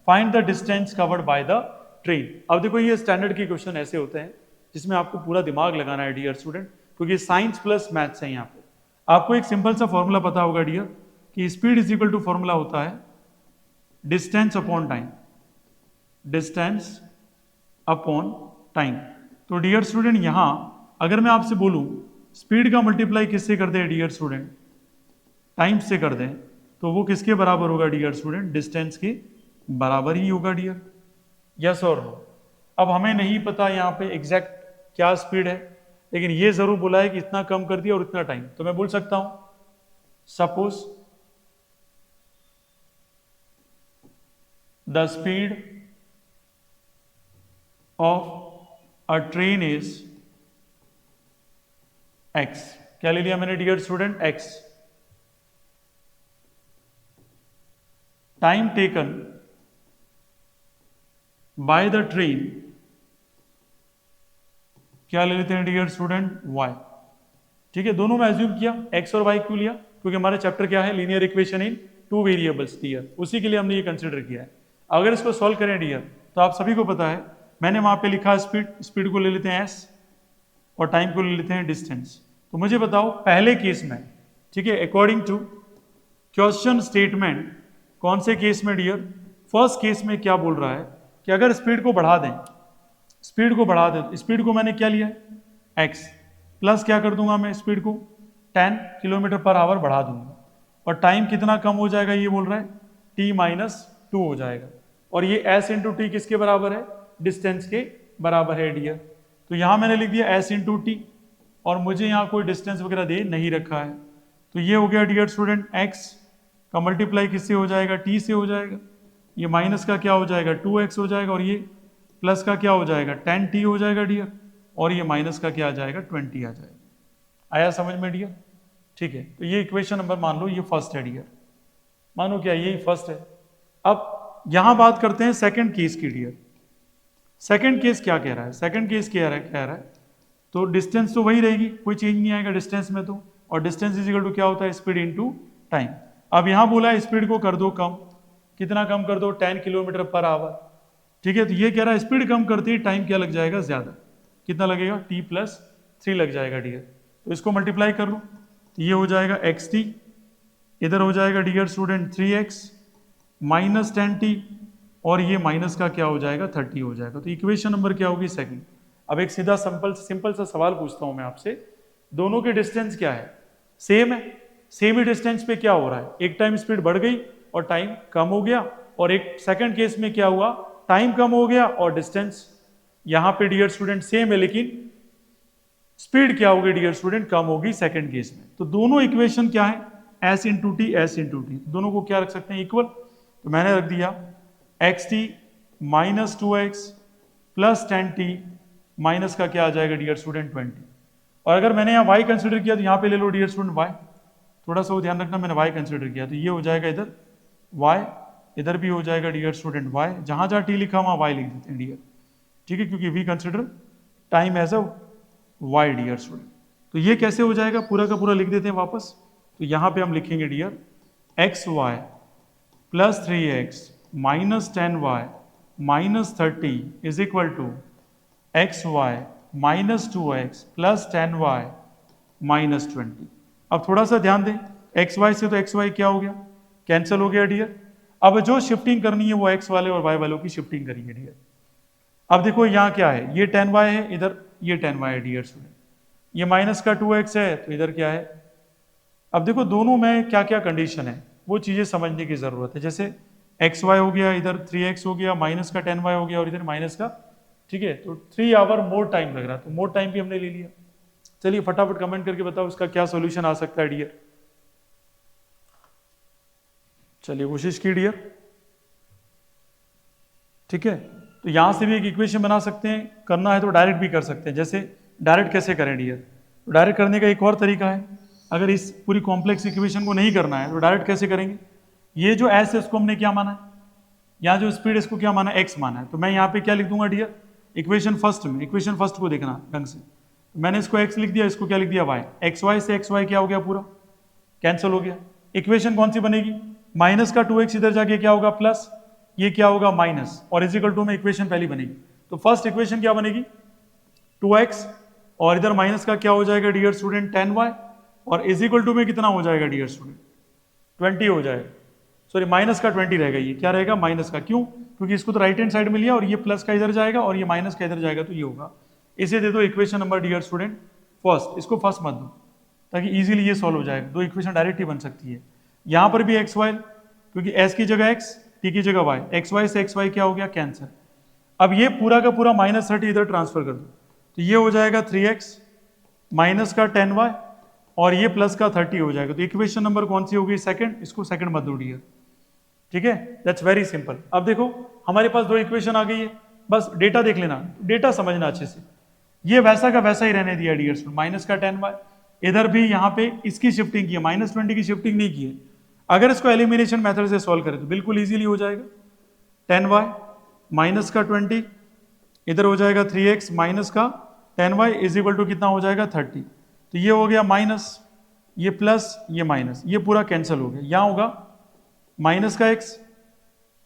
[SPEAKER 1] find the distance covered by the train. अब देखो ये स्टैंडर्ड के क्वेश्चन ऐसे होते हैं जिसमें आपको पूरा दिमाग लगाना है डियर स्टूडेंट, क्योंकि साइंस प्लस मैथ्स है यहाँ पे। आपको एक सिंपल सा फॉर्मूला पता होगा डियर कि speed is equal to formula होता है distance upon time, distance upon time. तो डियर स्टूडेंट यहां अगर मैं आपसे बोलूं स्पीड का मल्टीप्लाई किससे कर दें डियर स्टूडेंट, टाइम से कर दें, तो वो किसके बराबर होगा डियर स्टूडेंट, डिस्टेंस के बराबर ही होगा डियर, यस और नो। अब हमें नहीं पता यहां पे एग्जैक्ट क्या स्पीड है, लेकिन ये जरूर बोला है कि इतना कम कर दिया और इतना टाइम, तो मैं बोल सकता हूं suppose the speed of a train is x। क्या ले लिया मैंने dear student x। Time taken by the train क्या ले लेते हैं डियर स्टूडेंट y, ठीक है। दोनों में एज्यूम किया, x और y क्यों लिया, क्योंकि हमारा चैप्टर क्या है linear equation in 2 variables dear, उसी के लिए हमने ये कंसिडर किया है। अगर इसको सॉल्व करें डियर तो आप सभी को पता है मैंने वहां पे लिखा स्पीड, स्पीड को ले लेते हैं s और टाइम को ले लेते हैं डिस्टेंस। तो मुझे बताओ पहले केस में, ठीक है, अकॉर्डिंग टू क्वेश्चन स्टेटमेंट कौन से केस में डियर, फर्स्ट केस में क्या बोल रहा है कि अगर स्पीड को बढ़ा दें, स्पीड को बढ़ा दें, स्पीड को मैंने क्या लिया x प्लस क्या कर दूंगा मैं स्पीड को 10 किलोमीटर पर आवर बढ़ा दूंगा, और टाइम कितना कम हो जाएगा ये बोल रहा है t-2 हो जाएगा, और ये s इंटू टी किसके बराबर है, डिस्टेंस के बराबर है डियर। तो यहां मैंने लिख दिया s इंटू टी, और मुझे यहां कोई डिस्टेंस वगैरह दे नहीं रखा है, तो ये हो गया डियर स्टूडेंट x का मल्टीप्लाई किससे हो जाएगा t से हो जाएगा, ये माइनस का क्या हो जाएगा 2x हो जाएगा, और ये प्लस का क्या हो जाएगा 10t हो जाएगा डियर, और ये माइनस का क्या आ जाएगा 20 आ जाएगा। आया समझ में डियर, ठीक है। तो ये इक्वेशन नंबर मान लो ये फर्स्ट है डियर, मानो क्या ये फर्स्ट है। अब यहां बात करते हैं सेकंड केस की डियर। सेकंड केस क्या कह रहा है? सेकंड केस कह रहा है तो डिस्टेंस तो वही रहेगी, कोई चेंज नहीं आएगा डिस्टेंस में तो, और डिस्टेंस इज इक्वल टू क्या होता है? Speed into time. अब यहां बोला है स्पीड को कर दो कम, कितना कम कर दो? 10 किलोमीटर पर आवर। ठीक है, तो ये कह रहा है स्पीड कम करते ही टाइम क्या लग जाएगा? ज्यादा। कितना लगेगा? t+3 लग जाएगा डियर। तो इसको मल्टीप्लाई कर लो, तो ये हो जाएगा xt, इधर हो जाएगा dear student 3x minus 10t, और ये माइनस का क्या हो जाएगा? 30 हो जाएगा। तो इक्वेशन नंबर क्या होगी? सेकंड। अब एक सीधा सिंपल सा सवाल पूछता हूं मैं आपसे, दोनों के डिस्टेंस क्या है? सेम है। सेम ही डिस्टेंस पे क्या हो रहा है? एक टाइम स्पीड बढ़ गई और टाइम कम हो गया, और एक सेकंड केस में क्या हुआ? टाइम कम हो गया और डिस्टेंस यहां पे डियर स्टूडेंट सेम है, लेकिन स्पीड क्या होगी डियर स्टूडेंट? कम होगी सेकंड केस में। तो दोनों इक्वेशन क्या है? s into T, S into T, दोनों को क्या रख सकते हैं? इक्वल। तो मैंने रख दिया xt minus 2x plus 10t minus का क्या आ जाएगा डियर स्टूडेंट? 20। और अगर मैंने यहाँ y कंसिडर किया तो यहाँ पे ले लो डियर स्टूडेंट y, थोड़ा सा वो ध्यान रखना, मैंने y कंसिडर किया तो ये हो जाएगा इधर y, इधर भी हो जाएगा डियर स्टूडेंट y, जहां जहां t लिखा वहां y लिख देते हैं डियर। ठीक है, क्योंकि we consider time as a y dear student. तो ये कैसे हो जाएगा? पूरा का पूरा लिख देते हैं वापस। तो यहां पे हम लिखेंगे dear xy plus 3x minus 10y minus 30 is equal to xy minus 2x plus 10y minus 20। अब थोड़ा सा ध्यान दें, xy से तो xy क्या हो गया? कैंसिल हो गया डियर। अब जो शिफ्टिंग करनी है वो x वाले और y वालों की शिफ्टिंग करेंगे डियर। अब देखो यहाँ क्या है? ये 10y है, इधर ये 10y है डियर स्टूडेंट, ये माइनस का 2x है, तो इधर क्या है? अब देखो दोनों में क्या क्या कंडीशन है वो चीजें समझने की जरूरत है। जैसे xy हो गया, इधर 3x हो गया, माइनस का 10y हो गया और इधर माइनस का, ठीक है, तो 3 आवर मोर टाइम लग रहा, तो मोर टाइम भी हमने ले लिया। चलिए फटाफट कमेंट करके बताओ इसका क्या सॉल्यूशन आ सकता है डियर। चलिए कोशिश की डियर। ठीक है, तो यहां से भी एक इक्वेशन बना सकते हैं, करना है तो डायरेक्ट भी कर सकते हैं। जैसे डायरेक्ट कैसे करें डियर? तो डायरेक्ट करने का एक और तरीका है, अगर इस पूरी कॉम्प्लेक्स इक्वेशन को नहीं करना है तो डायरेक्ट कैसे करेंगे? ये जो एस है इसको हमने क्या माना है? यहाँ जो स्पीड है इसको क्या माना है? एक्स माना है। तो मैं यहाँ पे क्या लिख दूंगा डियर? इक्वेशन फर्स्ट में, इक्वेशन फर्स्ट को देखना ढंग से, तो मैंने इसको एक्स लिख दिया, इसको क्या लिख दिया? वाई। एक्स वाई से एक्स वाई क्या हो गया? पूरा कैंसिल हो गया। इक्वेशन कौन सी बनेगी? माइनस का 2x इधर जाके क्या होगा? प्लस, ये क्या होगा? माइनस, और इजिकल टू में इक्वेशन पहली बनेगी। तो फर्स्ट इक्वेशन क्या बनेगी? 2x, और इधर माइनस का क्या हो जाएगा डियर स्टूडेंट? 10y, और इजिकल टू में कितना हो जाएगा डियर स्टूडेंट? 20 हो जाएगा। सॉरी, माइनस का 20 रहेगा। ये क्या रहेगा? माइनस का। क्यों? क्योंकि इसको तो राइट हैंड साइड में लिया और ये प्लस का इधर जाएगा और ये माइनस का इधर जाएगा, तो ये होगा। इसे दे दो equation number dear student first, इसको फर्स्ट मत दो ताकि इजीली ये सॉल्व हो जाएगा। दो इक्वेशन डायरेक्ट ही बन सकती है। यहां पर भी एक्स वाई, क्योंकि एस की जगह एक्स, टी की जगह वाई, एक्स वाई से एक्स वाई क्या हो गया? कैंसर। अब ये पूरा का पूरा माइनस 30 इधर ट्रांसफर कर दो, तो ये हो जाएगा 3x माइनस का 10y, और ये प्लस का 30 हो जाएगा। तो इक्वेशन नंबर कौन सी होगी? सेकंड। इसको सेकंड मत दो डियर। ठीक है, दैट्स वेरी सिंपल। अब देखो हमारे पास दो इक्वेशन आ गई है, बस डेटा देख लेना, डेटा समझना अच्छे से। ये वैसा का वैसा ही रहने दिया डियर स्टूडेंट, माइनस का 10y, इधर भी यहाँ पे इसकी शिफ्टिंग की है, माइनस 20 की शिफ्टिंग नहीं की है। अगर इसको एलिमिनेशन मेथड से सॉल्व करें तो बिल्कुल इजीली हो जाएगा। 10y माइनस का 20, इधर हो जाएगा 3x माइनस का 10y इज इक्वल टू कितना हो जाएगा? 30। तो ये हो गया माइनस, ये प्लस, ये माइनस, ये पूरा कैंसिल हो गया। यहाँ होगा माइनस का x,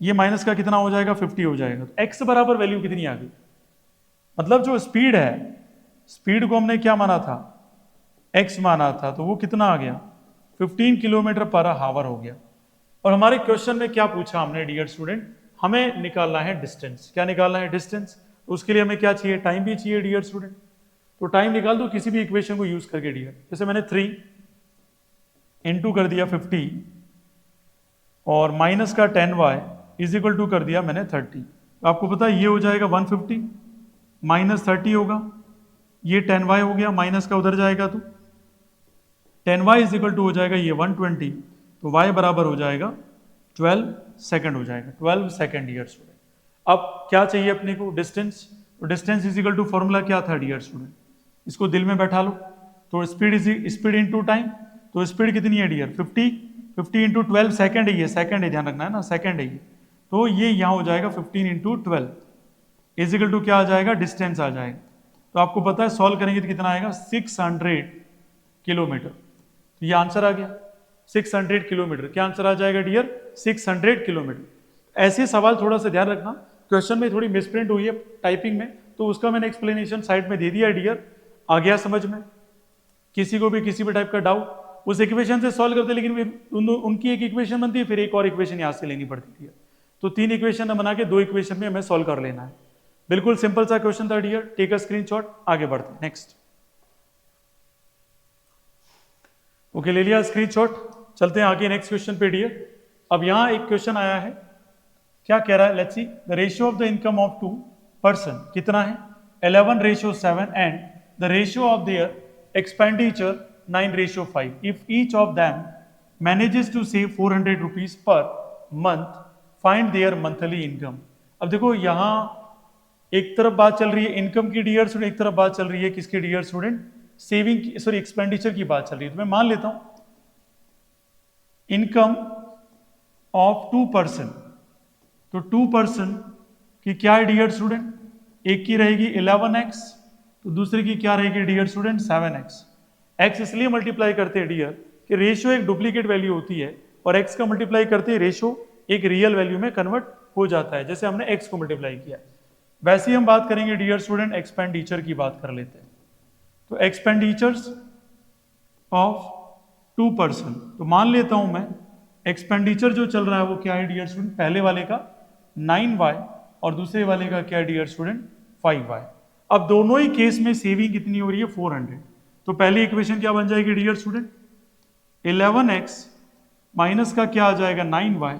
[SPEAKER 1] ये माइनस का कितना हो जाएगा? 50 हो जाएगा। तो x बराबर वैल्यू कितनी आ गई? मतलब जो स्पीड है, स्पीड को हमने क्या माना था? x माना था, तो वो कितना आ गया? 15 किलोमीटर पर आवर हो गया। और हमारे क्वेश्चन में क्या पूछा हमने डियर स्टूडेंट? हमें निकालना है डिस्टेंस। क्या निकालना है? डिस्टेंस। तो उसके लिए हमें क्या चाहिए? टाइम भी चाहिए डियर स्टूडेंट। तो टाइम निकाल दो किसी भी इक्वेशन को यूज करके डियर। जैसे मैंने 3 इंटू कर दिया 50 और माइनस का 10y इज इक्वल टू कर दिया मैंने 30। तो आपको पता है ये हो जाएगा 150 माइनस 30 होगा, ये 10y हो गया, माइनस का उधर जाएगा तो 10y इज इक्वल टू हो जाएगा ये 120, तो y बराबर हो जाएगा 12 सेकंड हो जाएगा। 12 सेकंड डियर स्टूडेंट। अब क्या चाहिए अपने को? डिस्टेंस। तो distance is equal to formula क्या था डियर स्टूडेंट? इसको दिल में बैठा लो। तो स्पीड इनटू टाइम। तो स्पीड कितनी है डियर? 50 इंटू 12 सेकंड है, ये सेकंड है, ध्यान रखना है ना, सेकंड है ये। तो ये यहाँ हो जाएगा 15 इंटू 12 इजिकल टू क्या आ जाएगा, डिस्टेंस आ जाएगा। तो आपको पता है सॉल्व करेंगे तो कितना आएगा, 600 किलोमीटर। तो ये आंसर आ गया 600 किलोमीटर। क्या आंसर आ जाएगा डियर, 600 किलोमीटर। ऐसे सवाल थोड़ा सा ध्यान रखना, क्वेश्चन में थोड़ी मिसप्रिंट हुई है टाइपिंग में, तो उसका मैंने एक्सप्लेनेशन साइड में दे दिया डियर। आ गया समझ में? किसी को भी किसी भी टाइप का डाउट उस इक्वेशन से सॉल्व करते, लेकिन उनकी एक इक्वेशन बनती है, फिर एक और इक्वेशन यहाँ से लेनी पड़ती है। तो 3 इक्वेशन बना के 2 इक्वेशन में हमें सॉल्व कर लेना है। बिल्कुल सिंपल सा क्वेश्चन था डियर। टेक अ स्क्रीनशॉट, आगे बढ़ते हैं नेक्स्ट। ओके, ले लिया स्क्रीनशॉट, चलते हैं आगे नेक्स्ट क्वेश्चन पे डियर। अब यहां एक क्वेश्चन आया है, क्या कह रहा है, let's see. The ratio of the income of 2 person कितना है, 11:7 and the ratio of their expenditure 9:5। If each of them manages to save 400 rupees per month, find their monthly income. अब देखो यहां एक तरफ बात चल रही है इनकम की डियर स्टूडेंट, एक तरफ बात चल रही है किसकी डियर स्टूडेंट, सेविंग की, सॉरी एक्सपेंडिचर की बात चल रही है। तो मैं मान लेता हूं इनकम ऑफ 2 पर्सन, तो 2 पर्सन की क्या है डियर स्टूडेंट, एक की रहेगी 11x, तो दूसरे की क्या रहेगी डियर स्टूडेंट 7x। x इसलिए मल्टीप्लाई करते हैं डियर कि रेशियो एक डुप्लीकेट वैल्यू होती है और x का मल्टीप्लाई करते हैं रेशियो एक रियल वैल्यू में कन्वर्ट हो जाता है, जैसे हमने x को मल्टीप्लाई किया। वैसे ही हम बात करेंगे डियर स्टूडेंट एक्सपेंडिचर की बात कर लेते हैं। तो एक्सपेंडिचर्स ऑफ 2 पर्सन, तो मान लेता हूं मैं एक्सपेंडिचर जो चल रहा है वो क्या है डियर स्टूडेंट, पहले वाले का 9y और दूसरे वाले का क्या है डियर स्टूडेंट 5y। अब दोनों ही केस में सेविंग कितनी हो रही है 400। तो पहली इक्वेशन क्या बन जाएगी डियर स्टूडेंट, 11x माइनस का क्या आ जाएगा 9y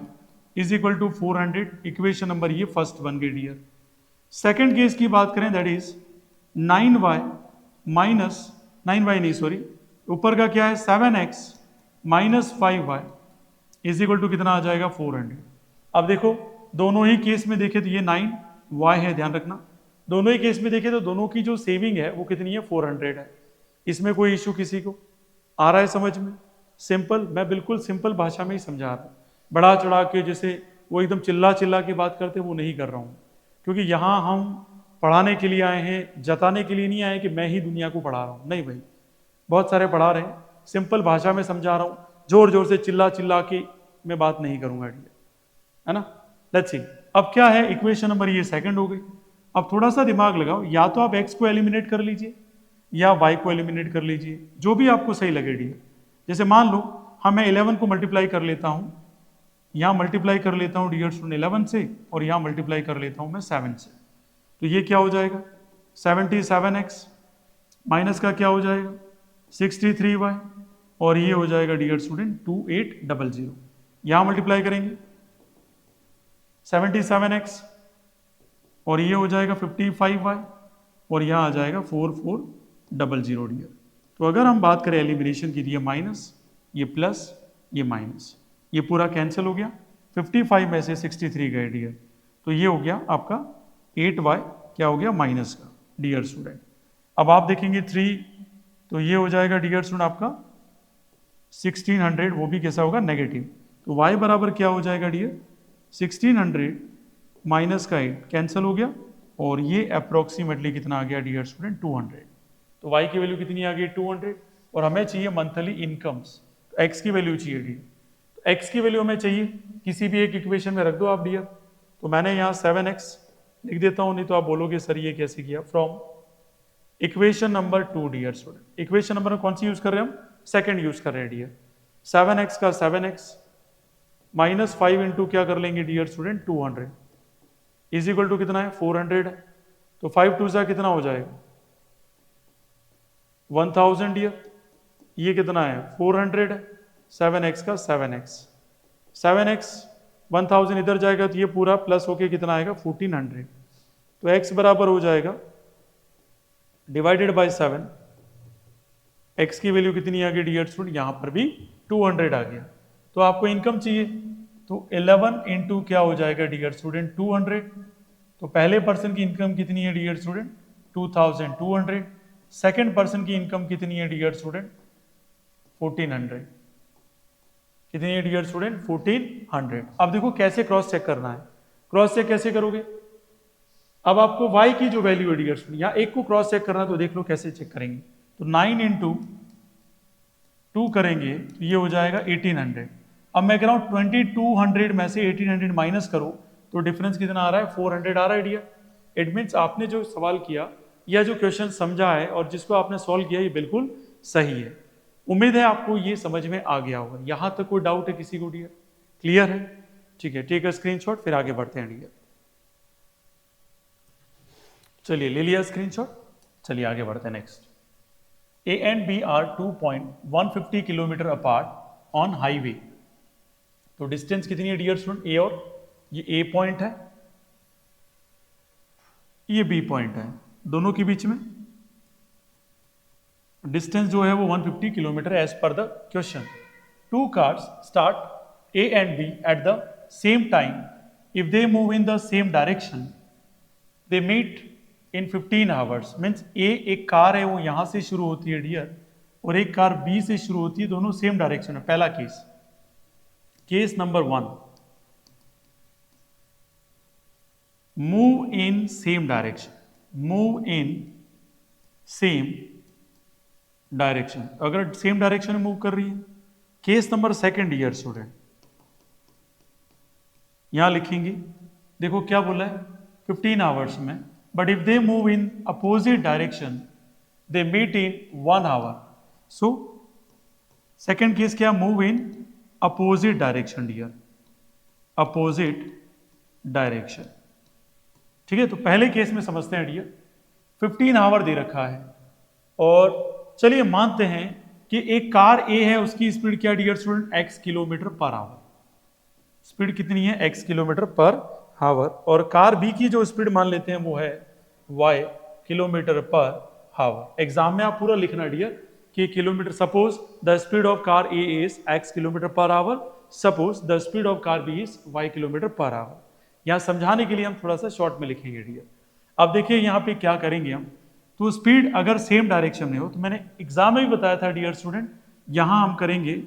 [SPEAKER 1] is equal to 400। Equation number ये फर्स्ट बन गई डियर। सेकेंड केस की बात करें, that is 9y minus 9y नहीं सॉरी, ऊपर का क्या है 7x minus 5y is equal to कितना आ जाएगा 400। अब देखो दोनों ही केस में देखे तो ये 9y है, ध्यान रखना। दोनों ही केस में देखे तो दोनों की जो सेविंग है वो कितनी है 400 है। इसमें कोई इश्यू किसी को आ रहा है समझ में? सिंपल, मैं बिल्कुल सिंपल भाषा में ही समझा रहा हूँ, बढ़ा चढ़ा के जैसे वो एकदम चिल्ला चिल्ला के बात करते वो नहीं कर रहा हूँ, क्योंकि यहाँ हम पढ़ाने के लिए आए हैं, जताने के लिए नहीं आए कि मैं ही दुनिया को पढ़ा रहा हूँ। नहीं भाई, बहुत सारे पढ़ा रहे हैं, सिंपल भाषा में समझा रहा हूँ, जोर जोर से चिल्ला चिल्ला के मैं बात नहीं करूंगा, है ना। लेट्स सी, अब क्या है इक्वेशन नंबर ये सेकंड हो गई। अब थोड़ा सा दिमाग लगाओ, या तो आप x को एलिमिनेट कर लीजिए या y को एलिमिनेट कर लीजिए, जो भी आपको सही लगे डियर। जैसे मान लो मैं 11 को मल्टीप्लाई कर लेता हूँ, यहाँ मल्टीप्लाई कर लेता हूँ डियर स्टूडेंट 11 से, और यहाँ मल्टीप्लाई कर लेता हूँ मैं 7 से। तो ये क्या हो जाएगा 77x माइनस का क्या हो जाएगा 63y, और ये हो जाएगा डियर स्टूडेंट 2800। यहाँ मल्टीप्लाई करेंगे 77x और ये हो जाएगा 55y, और यहाँ आ जाएगा 4400 डियर। तो अगर हम बात करें एलिमिनेशन की, ये माइनस, ये प्लस, ये माइनस, ये पूरा कैंसिल हो गया। 55 में से 63 गए डियर, तो ये हो गया आपका 8y क्या हो गया माइनस का डियर स्टूडेंट। अब आप देखेंगे 3, तो ये हो जाएगा डियर स्टूडेंट आपका 1600, वो भी कैसा होगा नेगेटिव। तो y बराबर क्या हो जाएगा डियर 1600 माइनस का 8 कैंसिल हो गया, और ये अप्रोक्सीमेटली कितना आ गया डियर स्टूडेंट 200। तो y की वैल्यू कितनी आ गई 200, और हमें चाहिए मंथली इनकम्स, तो x की वैल्यू चाहिए डियर। तो x की वैल्यू हमें चाहिए, किसी भी एक इक्वेशन में रख दो आप डियर। तो मैंने यहाँ 7x लिख देता हूँ, नहीं तो आप बोलोगे सर ये कैसे किया। From equation number 2 dear student, equation number कौन सी यूज कर रहे हैं हम, सेकंड यूज कर रहे हैं डियर। 7x का 7x माइनस 5 इंटू क्या कर लेंगे dear student 200 is equal to कितना है 400 है। तो 5 2 सा कितना हो जाएगा 1000 डियर। ये कितना है 400 है, 7x का 7x 1000 इधर जाएगा तो ये पूरा प्लस होके कितना आएगा 1400। तो x बराबर हो जाएगा डिवाइडेड बाय 7, x की वैल्यू कितनी आ गई डियर स्टूडेंट, यहां पर भी 200 आ गया। तो आपको इनकम चाहिए, तो 11 इंटू क्या हो जाएगा डियर स्टूडेंट 200। तो पहले पर्सन की इनकम कितनी है डियर स्टूडेंट 2200, सेकेंड पर्सन की इनकम कितनी है डियर स्टूडेंट 1400। कितनी है डियर स्टूडेंट 1400। अब देखो कैसे क्रॉस चेक करना है। क्रॉस चेक कैसे करोगे? अब आपको y की जो वैल्यू है डियर स्टूडेंट, यहाँ एक को क्रॉस चेक करना, तो देख लो कैसे चेक करेंगे। तो 9 इंटू 2 करेंगे तो ये हो जाएगा 1800। अब मैं कह रहा हूँ 2200 में से 1800 माइनस करो तो डिफरेंस कितना आ रहा है? 400 आ रहा है डियर। इट मीन्स आपने जो सवाल किया या जो क्वेश्चन समझा है और जिसको आपने सॉल्व किया ये बिल्कुल सही है। उम्मीद है आपको ये समझ में आ गया होगा। यहां तक कोई डाउट है किसी को डियर? क्लियर है? ठीक है, टेक अ स्क्रीनशॉट, फिर आगे बढ़ते हैं डियर। चलिए ले लिया स्क्रीनशॉट, चलिए आगे बढ़ते हैं next. A and B are 2.150 kilometre apart on highway. तो डिस्टेंस कितनी है डियर स्टूडेंट? A और ये A पॉइंट है, ये B पॉइंट है, दोनों के बीच में डिस्टेंस जो है वो 150 kilometre as per the question. Two cars start A and B at the same time, if they move in the same direction they meet in 15 hours. Means एक कार है वो यहां से शुरू होती है डियर और एक कार बी से शुरू होती है, दोनों सेम डायरेक्शन है। पहला case, case number 1, move in same direction, move in same direction, अगर सेम डायरेक्शन में मूव कर रही है। केस नंबर 2 डियर स्टूडेंट, यहां लिखेंगे, देखो क्या बोला है 15 आवर्स में, but if they move in opposite direction they meet in 1 hour. So second case क्या? move in opposite direction dear, opposite direction। ठीक है, तो पहले केस में समझते हैं डियर। 15 आवर दे रखा है और चलिए मानते हैं कि एक कार ए है, उसकी स्पीड क्या dear student? x kilometre per hour. Speed कितनी है? x किलोमीटर पर हावर। और कार बी की जो स्पीड मान लेते हैं वो है y किलोमीटर पर हावर। एग्जाम में आप पूरा लिखना डियर कि kilometre, suppose the speed of car A is x kilometre per hour, suppose the speed of car B is y kilometre per hour. यहां समझाने के लिए हम थोड़ा सा शॉर्ट में लिखेंगे डियर। अब देखिए यहां पे क्या करेंगे हम, तो स्पीड अगर सेम डायरेक्शन में हो, तो मैंने एग्जाम में भी बताया था डियर स्टूडेंट, यहां हम करेंगे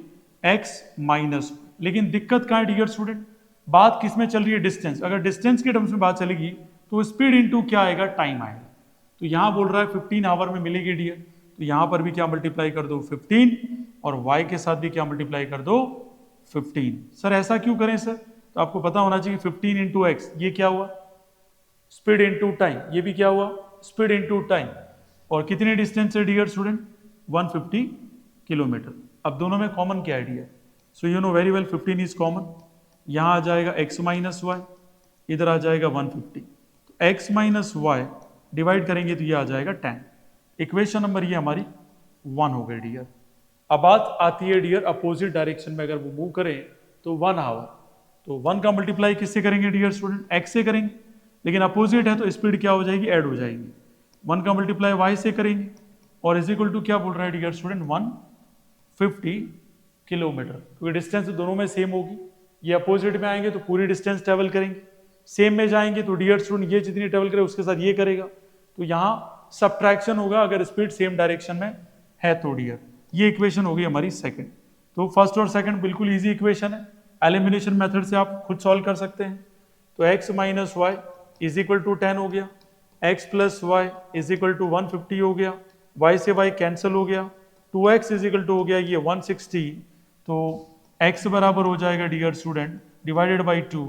[SPEAKER 1] x माइनस। लेकिन दिक्कत कहां है डियर स्टूडेंट? बात किस में चल रही है? डिस्टेंस। अगर डिस्टेंस के टर्म्स में बात चलेगी तो स्पीड इनटू क्या आएगा? टाइम आएगा। तो यहां बोल रहा है 15 आवर में मिलेगी डियर, तो यहां पर भी क्या मल्टीप्लाई कर दो? 15, और y के साथ भी क्या मल्टीप्लाई कर दो? 15। सर ऐसा क्यों करें सर? तो आपको पता होना चाहिए 15 इंटू एक्स, ये क्या हुआ? Speed into time. ये भी क्या हुआ? Speed into time. और कितनी डिस्टेंस है डियर स्टूडेंट? 150 किलोमीटर। अब दोनों में कॉमन क्या है dear? So you know very well 15 is common. यहां आ जाएगा x माइनस वाई, इधर आ जाएगा 150। तो x माइनस वाई डिवाइड करेंगे तो ये आ जाएगा 10। इक्वेशन नंबर ये हमारी 1 हो गई डियर। अब बात आती है डियर अपोजिट डायरेक्शन में अगर वो मूव करें तो 1 आवर, तो 1 का मल्टीप्लाई किससे करेंगे डियर स्टूडेंट? x से करेंगे। लेकिन अपोजिट है तो स्पीड क्या हो जाएगी? ऐड हो जाएगी। 1 का मल्टीप्लाई y से करेंगे और इज इक्वल टू क्या बोल रहा है डियर स्टूडेंट? 150 किलोमीटर। क्योंकि डिस्टेंस दोनों में सेम होगी। ये अपोजिट में आएंगे तो पूरी डिस्टेंस ट्रेवल करेंगे, सेम में जाएंगे तो डियर स्टूडेंट ये जितनी ट्रेवल करे उसके साथ ये करेगा, तो यहाँ सब्ट्रैक्शन होगा अगर स्पीड सेम डायरेक्शन में है तो डियर। ये इक्वेशन होगी हमारी सेकंड। तो फर्स्ट और सेकंड बिल्कुल इजी इक्वेशन है, एलिमिनेशन मेथड से आप खुद सॉल्व कर सकते हैं। तो x minus Y is equal to 10 हो गया, x plus Y is equal to 150 हो गया, y से y कैंसिल हो गया, 2x इज इक्वल टू हो गया ये 160। तो x बराबर हो जाएगा डियर स्टूडेंट डिवाइडेड बाई 2,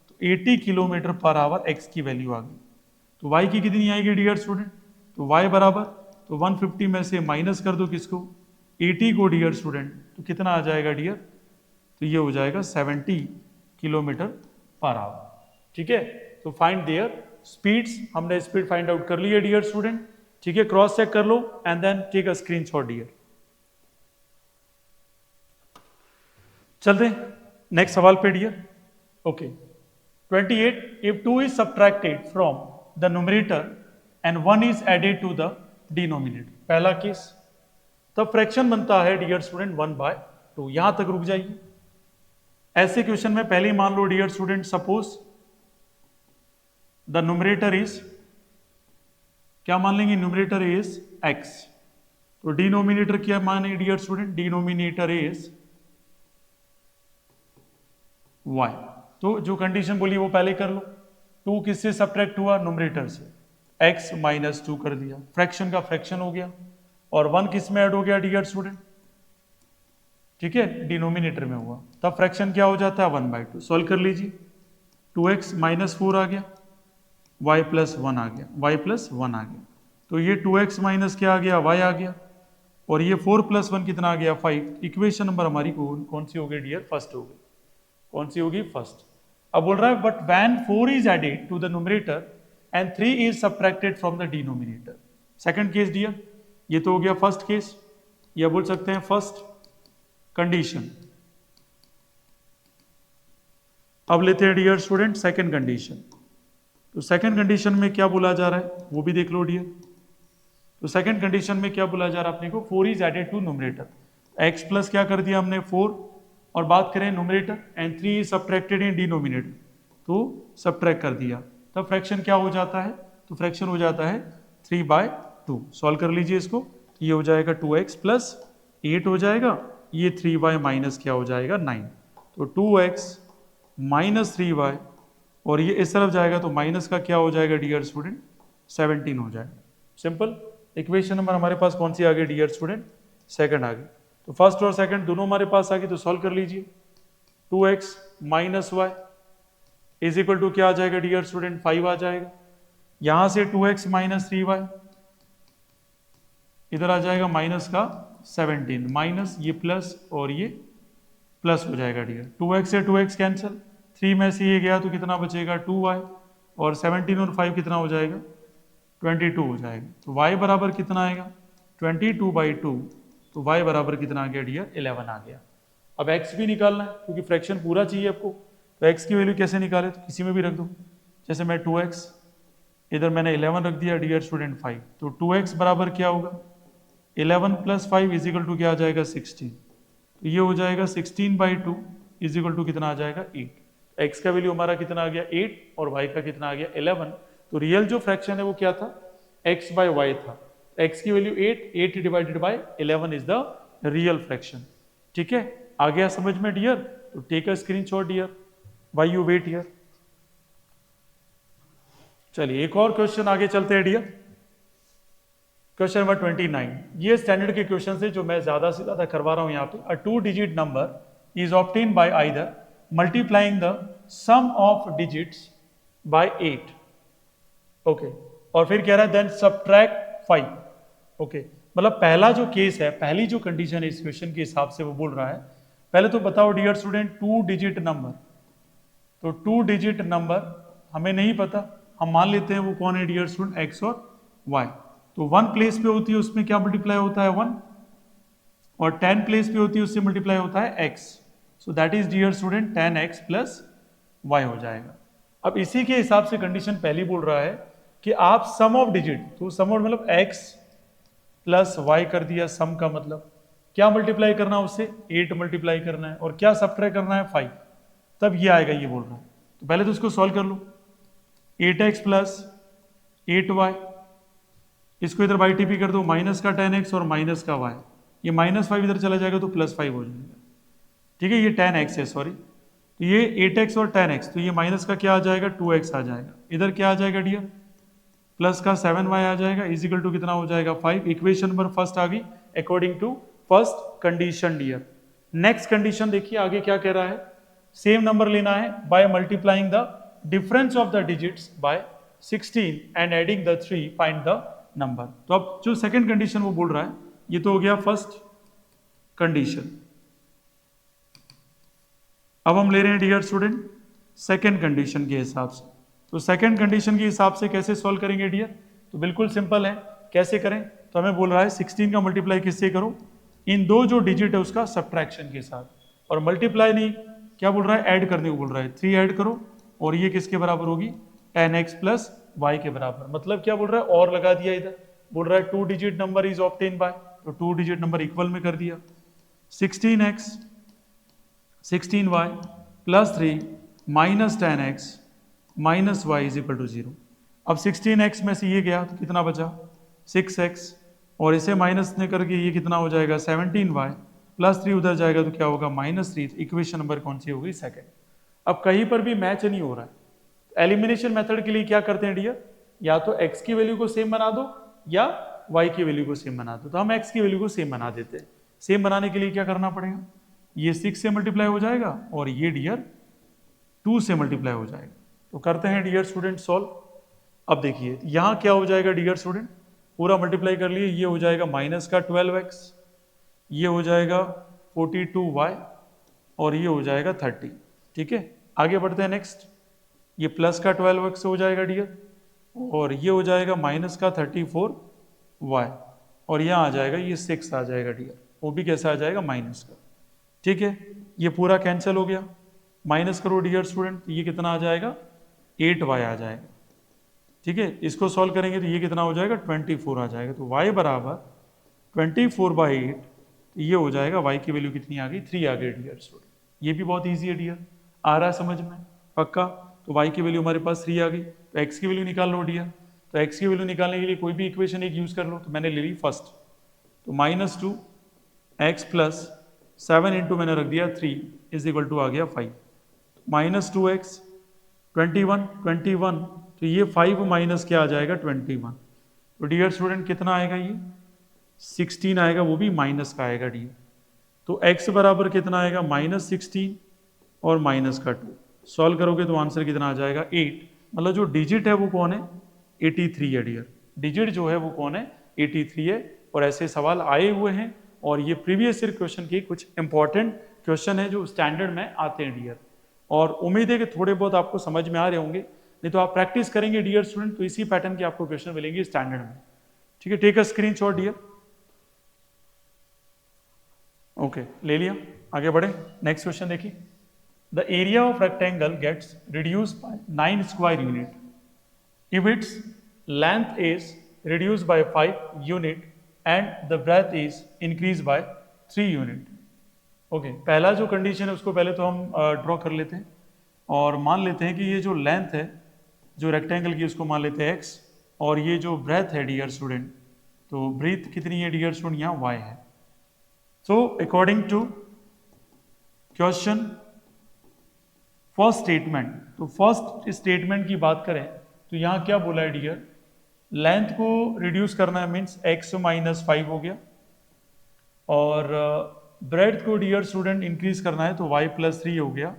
[SPEAKER 1] तो 80 किलोमीटर पर आवर x की वैल्यू आ गई। तो y की कितनी आएगी डियर स्टूडेंट? तो y बराबर, तो 150 में से माइनस कर दो किसको? 80 को डियर स्टूडेंट, तो कितना आ जाएगा डियर? तो ये हो जाएगा 70 किलोमीटर पर आवर। ठीक है, तो फाइंड देयर स्पीड्स। हमने स्पीड फाइंड आउट कर ली है डियर स्टूडेंट। ठीक है, क्रॉस चेक कर लो and then take a screenshot dear. चलते हैं नेक्स्ट सवाल पे dear. Okay, 28 if 2 is subtracted from the numerator and 1 is added to the denominator. पहला केस, तब फ्रैक्शन बनता है डियर स्टूडेंट 1/2। यहां तक रुक जाइए। ऐसे क्वेश्चन में पहले ही मान लो dear student, suppose the numerator is, क्या मान लेंगे? न्यूमरेटर इज x, तो डिनोमिनेटर क्या माने dear student? Denominator is y। तो जो कंडीशन बोली वो पहले कर लो। 2 किससे सब्ट्रैक्ट हुआ? न्यूमरेटर से। x माइनस 2 कर दिया, फ्रैक्शन का फ्रैक्शन हो गया, और 1 किस में ऐड हो गया डियर स्टूडेंट? ठीक है, डिनोमिनेटर में हुआ, तब फ्रैक्शन क्या हो जाता है? 1/2। सॉल्व कर लीजिए, 2x माइनस 4 आ गया, y प्लस 1 आ गया, y प्लस 1 आ गया, तो ये 2x माइनस क्या आ गया? y आ गया, और ये 4 प्लस 1 कितना आ गया? 5। इक्वेशन नंबर हमारी कौन सी हो गई डियर? फर्स्ट हो गई। कौन सी होगी? फर्स्ट। अब बोल रहा है but when 4 is added to the numerator and 3 is subtracted from the denominator. Second case dear, ये तो हो गया फर्स्ट केस, या बोल सकते हैं फर्स्ट कंडीशन। अब लेते हैं डियर स्टूडेंट सेकंड कंडीशन। तो सेकंड कंडीशन में क्या बोला जा रहा है वो भी देख लो डियर। तो सेकंड कंडीशन में क्या बोला जा रहा है अपने को? 4 is added to numerator, x plus क्या कर दिया हमने? 4, और बात करें numerator, and 3 is subtracted in denominator, तो सब्ट्रैक्ट कर दिया, तब फ्रैक्शन क्या हो जाता है? तो फ्रैक्शन हो जाता है 3/2। सॉल्व कर लीजिए इसको, ये हो जाएगा 2x प्लस 8 हो जाएगा, ये 3y माइनस क्या हो जाएगा? 9। तो 2x माइनस 3y, और ये इस तरफ जाएगा तो माइनस का क्या हो जाएगा डियर स्टूडेंट? 17 हो जाएगा। सिंपल। इक्वेशन नंबर हमारे पास कौन सी आ गई डियर स्टूडेंट? सेकंड आ गई। तो फर्स्ट और सेकंड दोनों हमारे पास आ गई, तो सॉल्व कर लीजिए। 2x minus Y is equal to क्या आ जाएगा डियर स्टूडेंट? 5 आ जाएगा। यहां से 2x माइनस 3y इधर आ जाएगा माइनस का 17, माइनस ये प्लस और ये प्लस हो जाएगा डियर। 2x से 2x कैंसिल, 3 में से ये गया तो कितना बचेगा? 2y, और 17 और 5 कितना हो जाएगा? 22 हो जाएगा। तो y बराबर कितना आएगा? 22/2। तो y बराबर कितना आ गया डियर? 11 आ गया। अब x भी निकालना है क्योंकि फ्रैक्शन पूरा चाहिए आपको, तो x की वैल्यू कैसे निकाले? तो किसी में भी रख दो, जैसे मैं 2x इधर मैंने 11 रख दिया डियर स्टूडेंट 5, तो 2x बराबर क्या होगा? 11 प्लस 5 इज इक्वल टू क्या आ जाएगा? 16। तो ये हो जाएगा 16/2 इज इक्वल टू कितना आ जाएगा? 8। x का वैल्यू हमारा कितना आ गया? 8, और y का कितना आ गया? 11। तो रियल जो फ्रैक्शन है वो क्या था? x/y था। x की value 8 divided by 11 is the real fraction. ठीक है, आ गया समझ में डियर? तो take a screenshot dear, why you wait here. चलिए एक और क्वेश्चन आगे चलते हैं डियर। क्वेश्चन नंबर 29, ये स्टैंडर्ड के क्वेश्चन है जो मैं ज्यादा से ज्यादा करवा रहा हूं यहाँ पे। A 2 digit number is obtain by either multiplying the sum of digits by 8। Okay, और फिर कह रहा है देन सब्ट्रैक्ट 5। ओके, मतलब पहला जो केस है, पहली जो कंडीशन है इस क्वेश्चन के हिसाब से वो बोल रहा है, पहले तो बताओ डियर स्टूडेंट 2 डिजिट नंबर। तो 2 डिजिट नंबर हमें नहीं पता, हम मान लेते हैं वो कौन है डियर स्टूडेंट? x और y। तो 1 प्लेस पे होती है उसमें क्या मल्टीप्लाई होता है? 1, और 10 प्लेस पे होती है उससे मल्टीप्लाई होता है x। So that is dear student 10x plus y हो जाएगा। अब इसी के हिसाब से कंडीशन पहली बोल रहा है कि आप सम ऑफ डिजिट, तो सम ऑफ मतलब x प्लस y कर दिया, सम का मतलब क्या मल्टीप्लाई करना है उससे? 8 मल्टीप्लाई करना है, और क्या सब्ट्रैक्ट करना है? 5। तब ये आएगा, ये बोल रहा है। तो पहले तो इसको सॉल्व कर लो, 8x प्लस 8y, इसको इधर बाई टीपी कर दो, माइनस का 10x और माइनस का y, ये -5 इधर चला जाएगा तो +5 हो जाएगा। ठीक है, ये 10x है, सॉरी, तो ये 8x और 10x, तो ये माइनस का क्या आ जाएगा? 2x आ जाएगा। इधर क्या आ जाएगा डियर? प्लस का 7y आ जाएगा, इजिकल टू कितना हो जाएगा? 5। इक्वेशन नंबर फर्स्ट आ गई according to first condition dear. Next condition देखिए आगे क्या कह रहा है, सेम नंबर लेना है by multiplying the difference of the digits by 16 and adding the 3 find the number. तो अब जो सेकंड कंडीशन वो बोल रहा है, ये तो हो गया फर्स्ट कंडीशन। अब हम ले रहे हैं डियर स्टूडेंट सेकंड कंडीशन के हिसाब से। तो सेकंड कंडीशन के हिसाब से कैसे सॉल्व करेंगे डियर? तो बिल्कुल सिंपल है, कैसे करें? तो हमें बोल रहा है 16 का मल्टीप्लाई किससे करो? इन दो जो डिजिट है उसका सब्ट्रैक्शन के साथ, और मल्टीप्लाई नहीं, क्या बोल रहा है? ऐड करने को बोल रहा है। 3 ऐड करो, और ये किसके बराबर होगी? 10x प्लस y के बराबर। मतलब क्या बोल रहा है? और लगा दिया इधर, बोल रहा है 2 digit number is obtain bye, तो 2 डिजिट नंबर इक्वल में कर दिया। 16x 16y plus 3 minus 10x minus y is equal to 0। अब 16x में से ये गया तो कितना बचा? 6x, और इसे माइनस ने करके ये कितना हो जाएगा? 17y प्लस 3 उधर जाएगा तो क्या होगा? -3। इक्वेशन नंबर कौन सी होगी? सेकंड। अब कहीं पर भी मैच नहीं हो रहा है, एलिमिनेशन मेथड के लिए क्या करते हैं डियर, या तो x की वैल्यू को सेम बना दो या y की वैल्यू को सेम बना दो। तो हम x की वैल्यू को सेम बना देते हैं। सेम बनाने के लिए क्या करना पड़ेगा, ये 6 से मल्टीप्लाई हो जाएगा और ये डियर 2 से मल्टीप्लाई हो जाएगा। तो करते हैं डियर स्टूडेंट सॉल्व। अब देखिए यहां क्या हो जाएगा डियर स्टूडेंट, पूरा मल्टीप्लाई कर लिए, ये हो जाएगा माइनस का 12x, ये हो जाएगा 42y और ये हो जाएगा 30। ठीक है, आगे बढ़ते हैं नेक्स्ट। ये प्लस का 12x हो जाएगा डियर और ये हो जाएगा माइनस का 34y और यहाँ आ जाएगा ये 6 आ जाएगा डियर, वो भी कैसा आ जाएगा, माइनस का। ठीक है, ये पूरा कैंसिल हो गया, माइनस करो डियर स्टूडेंट, ये कितना आ जाएगा, 8y आ जाएगा। ठीक है, इसको सॉल्व करेंगे तो ये कितना हो जाएगा, 24 आ जाएगा। तो y बराबर 24/8, ये हो जाएगा, y की वैल्यू कितनी आ गई, 3 आ गई डियर स्टूडेंट। ये भी बहुत ईजी है डियर, आ रहा है समझ में पक्का। तो y की वैल्यू हमारे पास 3 आ गई, तो x की वैल्यू निकाल लो डियर। तो x की वैल्यू निकालने के लिए कोई भी इक्वेशन एक यूज कर लो। तो मैंने ले ली फर्स्ट, तो -2x प्लस 7 इंटू मैंने रख दिया 3 इज इक्वल टू आ गया 5, -2x 21 तो ये 5 माइनस क्या आ जाएगा, 21। तो डियर स्टूडेंट कितना आएगा, ये 16 आएगा, वो भी माइनस का आएगा डियर। तो x बराबर कितना आएगा, -16 और माइनस का 2। सॉल्व करोगे तो आंसर कितना आ जाएगा, 8। मतलब जो डिजिट है वो कौन है, 83 है डियर। डिजिट जो है वो कौन है, 83 है। और ऐसे सवाल आए हुए हैं और ये प्रीवियस ईयर क्वेश्चन के कुछ इंपॉर्टेंट क्वेश्चन है जो स्टैंडर्ड में आते हैं डियर। और उम्मीद है कि थोड़े बहुत आपको समझ में आ रहे होंगे, नहीं तो आप प्रैक्टिस करेंगे डियर स्टूडेंट तो इसी पैटर्न के आपको क्वेश्चन मिलेंगे स्टैंडर्ड में। ठीक है, take a screenshot dear. Okay, ले लिया, आगे बढ़े। नेक्स्ट क्वेश्चन देखिए, the area of rectangle gets reduced by 9 square unit if its length is reduced by 5 unit and the breadth is increase by 3 unit. Okay, पहला जो condition है उसको पहले तो हम ड्रॉ कर लेते हैं और मान लेते हैं कि ये जो लेंथ है जो रेक्टेंगल की उसको मान लेते हैं x, और ये जो ब्रेथ है डियर स्टूडेंट, तो ब्रीथ कितनी है डियर स्टूडेंट, यहाँ y है। So according to question first statement, तो फर्स्ट स्टेटमेंट की बात करें तो यहाँ क्या बोला है डियर, लेंथ को रिड्यूस करना है, मीन्स x - 5 हो गया, और ब्रेथ को डियर स्टूडेंट इंक्रीज करना है तो y + 3 हो गया।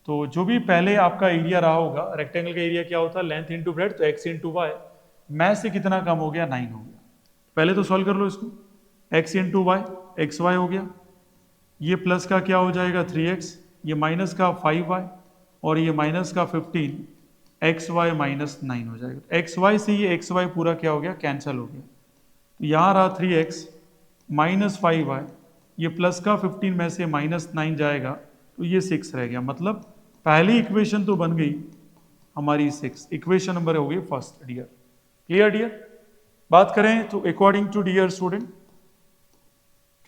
[SPEAKER 1] तो जो भी पहले आपका एरिया रहा होगा, रेक्टेंगल का एरिया क्या होता है, लेंथ इंटू ब्रेथ, तो x इंटू वाई, मैथ से कितना कम हो गया, 9 हो गया। पहले तो सॉल्व कर लो इसको, x इंटू वाई xy हो गया, ये प्लस का क्या हो जाएगा 3x, ये माइनस का 5y और ये माइनस का 15 xy - 9 हो जाएगा। xy से ये xy पूरा क्या हो गया, कैंसिल हो गया। तो यहाँ रहा 3x - 5y, ये प्लस का 15 में से -9 जाएगा तो ये 6 रह गया। मतलब पहली इक्वेशन तो बन गई हमारी 6, इक्वेशन नंबर हो गई फर्स्ट डियर। Clear dear. बात करें तो according to dear student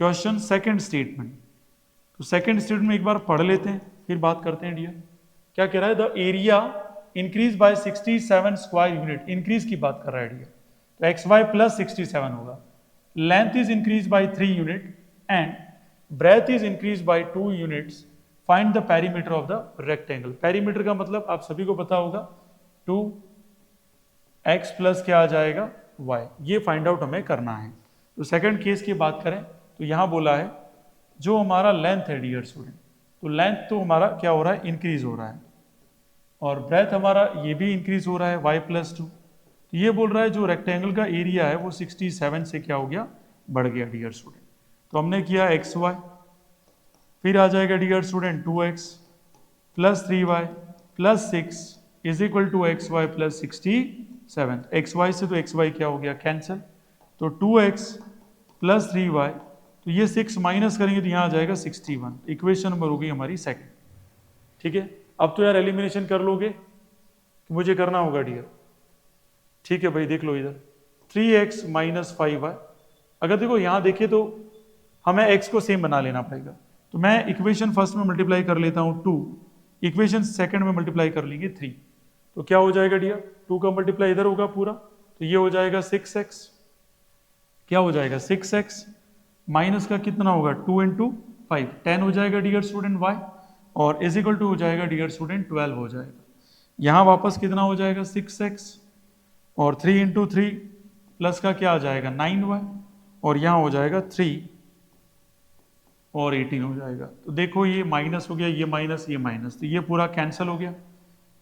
[SPEAKER 1] question second statement, तो सेकंड स्टेटमेंट एक बार पढ़ लेते हैं फिर बात करते हैं डियर। क्या कह रहा है, the area increase by 67 square unit, increase की बात कर रहा है डियर, तो xy + 67 होगा। Length is increase by 3 unit and breadth is increase by 2 units, find the perimeter of the rectangle. Perimeter का मतलब आप सभी को पता होगा, 2x प्लस क्या आ जाएगा, y, ये फाइंड आउट हमें करना है। तो सेकंड केस की बात करें तो यहां बोला है जो हमारा लेंथ है डियर स्टूडेंट, तो लेंथ तो हमारा क्या हो रहा है, इंक्रीज हो रहा है, और ब्रेथ हमारा ये भी इंक्रीज हो रहा है y + 2। तो ये बोल रहा है जो रेक्टेंगल का एरिया है वो 67 से क्या हो गया, बढ़ गया डियर स्टूडेंट। तो हमने किया xy, फिर आ जाएगा dear student 2x + 3y + 6 is equal to xy + 67। xy से तो xy क्या हो गया, कैंसिल, तो 2x + 3y, तो ये 6 माइनस करेंगे तो यहाँ आ जाएगा 61। इक्वेशन नंबर हो गई हमारी सेकंड। ठीक है, अब तो यार एलिमिनेशन कर लोगे कि मुझे करना होगा डियर। ठीक है भाई, देख लो इधर 3x - 5y, अगर देखो यहाँ देखे तो हमें x को सेम बना लेना पड़ेगा। तो मैं इक्वेशन फर्स्ट में मल्टीप्लाई कर लेता हूँ 2, इक्वेशन सेकंड में मल्टीप्लाई कर लेंगे 3, तो क्या हो जाएगा डियर, 2 का मल्टीप्लाई इधर होगा पूरा, तो ये हो जाएगा 6x, क्या हो जाएगा 6x माइनस का कितना होगा 2 × 5, 10 हो जाएगा डियर स्टूडेंट y, और इज इक्वल टू हो जाएगा डियर स्टूडेंट 12 हो जाएगा। यहाँ वापस कितना हो जाएगा 6x, और 3 इंटू 3 प्लस का क्या आ जाएगा 9y, और यहाँ हो जाएगा 3 और 18 हो जाएगा। तो देखो ये माइनस हो गया, ये माइनस, तो ये पूरा कैंसिल हो गया।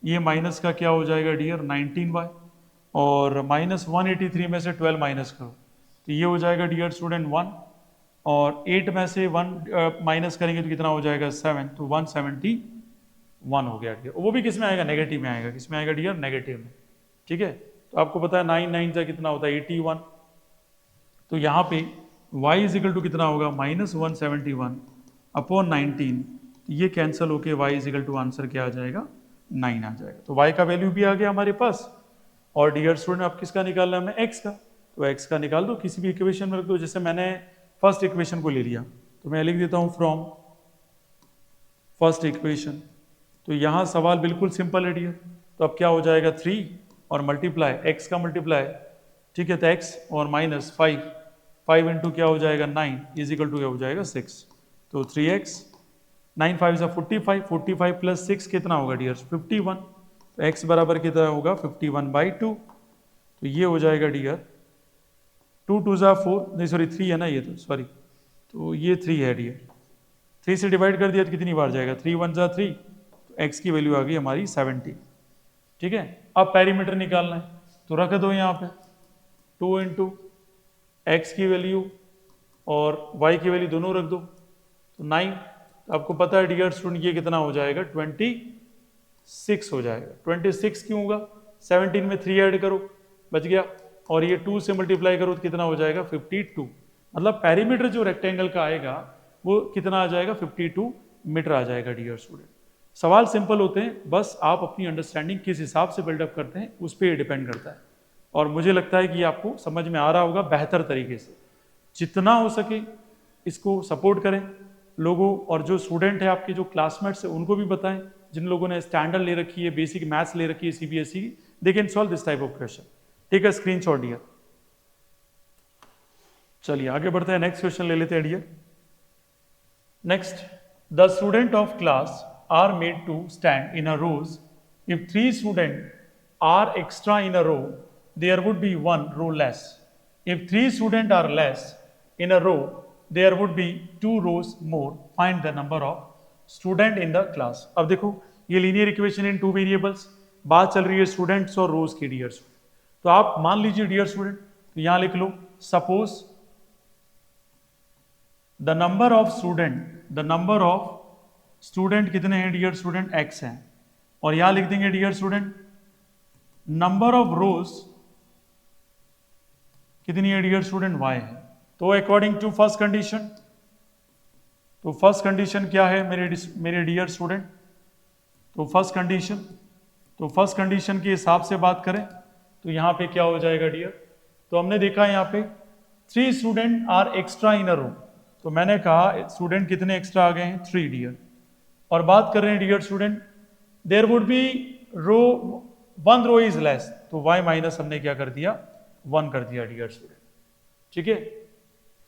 [SPEAKER 1] ये माइनस का क्या हो जाएगा डियर 19y, और माइनस 183 में से 12 माइनस करो तो ये हो जाएगा डियर स्टूडेंट 1, और 8 में से 1 माइनस करेंगे तो कितना हो जाएगा 7, तो 171 हो गया डियर। वो भी किस में आएगा, नेगेटिव में आएगा। किस में आएगा डियर, नेगेटिव में। ठीक है, तो आपको पता है 9 9 से कितना होता है 81, तो यहाँ पे y इज इक्वल टू कितना होगा माइनस 171 अपॉन 19, ये कैंसिल होके y is equal to answer क्या आ जाएगा 9 आ जाएगा। तो y का वैल्यू भी आ गया हमारे पास। और डियर स्टूडेंट आप किसका निकालना है, हमें x का, तो x का निकाल दो, किसी भी इक्वेशन में रख दो। जैसे मैंने फर्स्ट इक्वेशन को ले लिया तो मैं लिख देता हूं फ्रॉम फर्स्ट इक्वेशन। तो यहां सवाल बिल्कुल सिंपल है डियर। तो अब क्या हो जाएगा 3 और मल्टीप्लाई x का मल्टीप्लाई, ठीक है, तो x और माइनस 5 इंटू क्या हो जाएगा 9 इज इक्वल टू क्या हो जाएगा 6, तो 3x 9 5 से 45 प्लस 6 कितना होगा डियर 51, तो x बराबर कितना होगा 51/2, तो ये हो जाएगा डियर 2 2 जा 4, नहीं सॉरी 3 है ना ये, तो सॉरी, तो ये 3 है डियर। 3 से डिवाइड कर दिया तो कितनी बार जाएगा 3 1 जा 3, तो x की वैल्यू आ गई हमारी 70। ठीक है, अब पैरीमीटर निकालना है तो रख दो यहाँ पे 2 इंटू एक्स की वैल्यू और y की वैल्यू दोनों रख दो, तो 9, तो आपको पता है डियर स्टूडेंट ये कितना हो जाएगा 26 हो जाएगा। 26 क्यों होगा, 17 में 3 ऐड करो बच गया, और ये 2 से मल्टीप्लाई करो तो कितना हो जाएगा 52, मतलब पैरीमीटर जो रेक्टेंगल का आएगा वो कितना आ जाएगा 52 मीटर आ जाएगा डियर स्टूडेंट। सवाल सिंपल होते हैं, बस आप अपनी अंडरस्टैंडिंग किस हिसाब से बिल्डअप करते हैं उस पर डिपेंड करता है। और मुझे लगता है कि आपको समझ में आ रहा होगा बेहतर तरीके से। जितना हो सके इसको सपोर्ट करें लोगों, और जो स्टूडेंट है आपके जो क्लासमेट्स है उनको भी बताएं, जिन लोगों ने स्टैंडर्ड ले रखी है, बेसिक मैथ्स ले रखी है सीबीएसई की, they can solve this type of question. ठीक है, स्क्रीनशॉट डियर। चलिए आगे बढ़ते हैं, नेक्स्ट क्वेश्चन ले लेते हैं dear. Next, the student of class are made to stand in a rows, if 3 student are extra in a row there would be 1 row less. If 3 students are less in a row, there would be 2 rows more. Find the number of student in the class. अब देखो ये linear equation in 2 variables, बात चल रही है students और रोज की dear student. तो आप मान लीजिए डियर स्टूडेंट, तो यहां लिख लो suppose the number of student कितने हैं डियर स्टूडेंट x हैं, और यहां लिख देंगे dear student number of rows कितनी है डियर स्टूडेंट y है। तो अकॉर्डिंग टू फर्स्ट कंडीशन, तो फर्स्ट कंडीशन क्या है मेरे डियर स्टूडेंट, तो फर्स्ट कंडीशन के हिसाब से बात करें तो यहां पे क्या हो जाएगा डियर, तो हमने देखा यहां पे 3 student are extra in a रो, तो मैंने कहा स्टूडेंट कितने एक्स्ट्रा आ गए हैं 3 डियर। और बात कर रहे हैं dear student there would be row 1 row is less, तो y माइनस हमने क्या कर दिया 1 कर दिया डियर स्टूडेंट। ठीक है,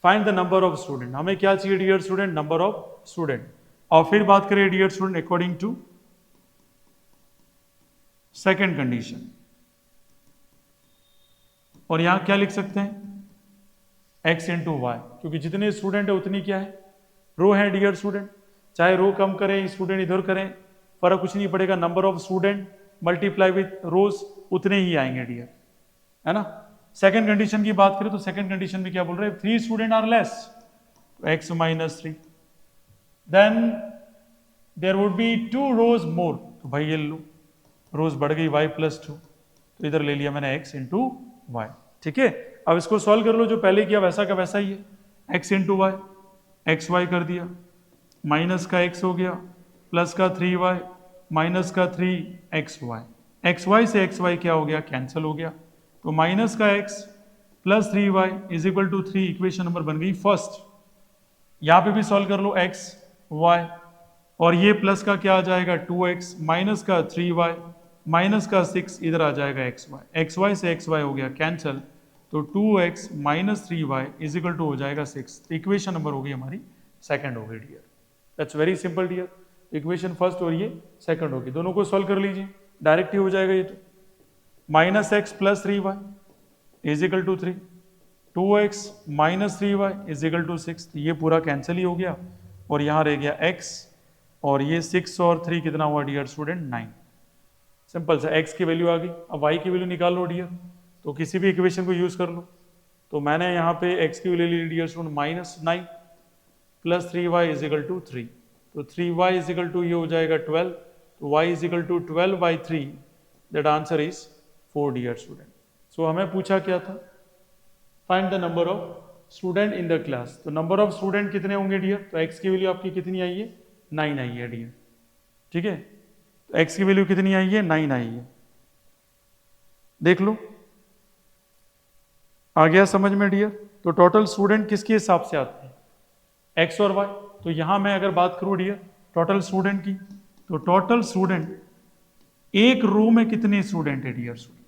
[SPEAKER 1] find the number of student, हमें क्या चाहिए dear student number of student. और फिर बात करें dear student according to second condition, और यहां क्या लिख सकते हैं x इंटू वाई, क्योंकि जितने स्टूडेंट है उतनी क्या है रो है डियर स्टूडेंट। चाहे रो कम करें स्टूडेंट इधर करें फर्क कुछ नहीं पड़ेगा, number of student multiply with rows उतने ही आएंगे डियर, है ना। सेकंड कंडीशन की बात करें तो सेकंड कंडीशन में क्या बोल रहे हैं 3 स्टूडेंट आर लेस, तो x minus 3, then there would be 2 rows more, तो भाई ये लो रोज बढ़ गई y प्लस 2, तो इधर ले लिया मैंने x इंटू वाई। ठीक है, अब इसको सॉल्व कर लो, जो पहले किया वैसा का वैसा ही है, x into y x y कर दिया, माइनस का x हो गया प्लस का 3y माइनस का 3xy, xy से xy क्या हो गया कैंसिल हो गया, तो माइनस का x plus 3y is equal to 3, equation number बन गई फर्स्ट। यहां पे भी सॉल्व कर लो x y, और ये प्लस का क्या आ जाएगा 2x माइनस का 3y माइनस का 6 इधर आ जाएगा xy से xy हो गया कैंसिल, तो 2x minus 3y is equal to हो जाएगा 6। इक्वेशन नंबर हो गई हमारी सेकंड हो गई dear. That's very simple dear, equation first और ये सेकंड होगी, दोनों को सॉल्व कर लीजिए। डायरेक्ट ही हो जाएगा ये तो। Minus x plus 3y is equal to 3, 2x minus 3y is equal to 6, तो ये पूरा कैंसिल ही हो गया और यहाँ रह गया x, और ये 6 और 3 कितना हुआ डियर स्टूडेंट 9। सिंपल सा x की वैल्यू आ गई। अब y की वैल्यू निकाल लो डियर, तो किसी भी इक्वेशन को यूज कर लो। तो मैंने यहाँ पे x की वैल्यू ली dear student -9 plus 3y is equal to 3, तो 3y इज इक्वल टू ये हो जाएगा 12, तो y is equal to 12/3, that answer is 4 dear student. So हमें पूछा क्या था, find the number of student in the class. तो नंबर ऑफ स्टूडेंट कितने होंगे डियर, तो x की वैल्यू आपकी कितनी आई है 9 आई है डियर, ठीक है। तो x की वैल्यू कितनी आई है 9 आई है, देख लो आ गया समझ में डियर। तो टोटल स्टूडेंट किसके हिसाब से आते हैं x और y। तो यहां मैं अगर बात करूं डियर टोटल स्टूडेंट की, तो टोटल स्टूडेंट एक रो में कितने स्टूडेंट है डियर स्टूडेंट,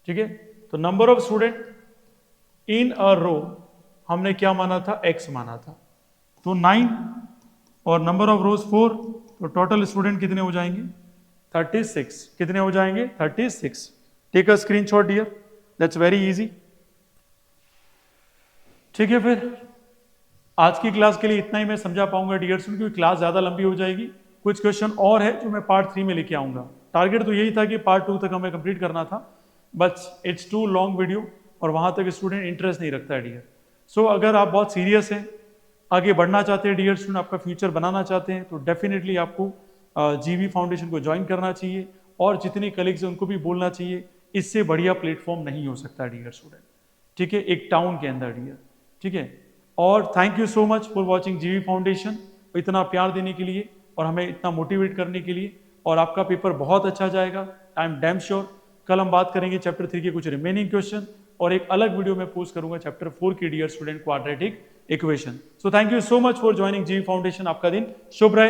[SPEAKER 1] ठीक है। तो number of student in a रो हमने क्या माना था x माना था, तो 9 और नंबर ऑफ रोज 4, तो टोटल स्टूडेंट कितने हो जाएंगे 36, कितने हो जाएंगे 36। Take a screenshot dear, that's very easy, ठीक है। फिर आज की क्लास के लिए इतना ही मैं समझा पाऊंगा डियर स्टूडेंट, क्योंकि क्लास ज्यादा लंबी हो जाएगी। कुछ क्वेश्चन और है जो मैं पार्ट 3 में लेके आऊंगा। टारगेट तो यही था कि पार्ट 2 तक हमें कंप्लीट करना था, but it's too long video और वहां तक स्टूडेंट इंटरेस्ट नहीं रखता है डियर। सो अगर आप बहुत सीरियस हैं, आगे बढ़ना चाहते हैं डियर स्टूडेंट, आपका फ्यूचर बनाना चाहते हैं, तो डेफिनेटली आपको जीवी फाउंडेशन को ज्वाइन करना चाहिए और जितने कलीग्स हैं उनको भी बोलना चाहिए। इससे बढ़िया प्लेटफॉर्म नहीं हो सकता डियर स्टूडेंट, ठीक है, एक टाउन के अंदर डियर, ठीक है। और thank you so much for watching जीवी फाउंडेशन, इतना प्यार देने के लिए और हमें इतना मोटिवेट करने के लिए। और आपका पेपर बहुत अच्छा जाएगा, आई एम डैम श्योर। कल हम बात करेंगे चैप्टर 3 के कुछ रिमेनिंग क्वेश्चन, और एक अलग वीडियो में पोस्ट करूंगा चैप्टर 4 की dear student quadratic equation. So thank you so much for joining GV foundation. आपका दिन शुभ रहे।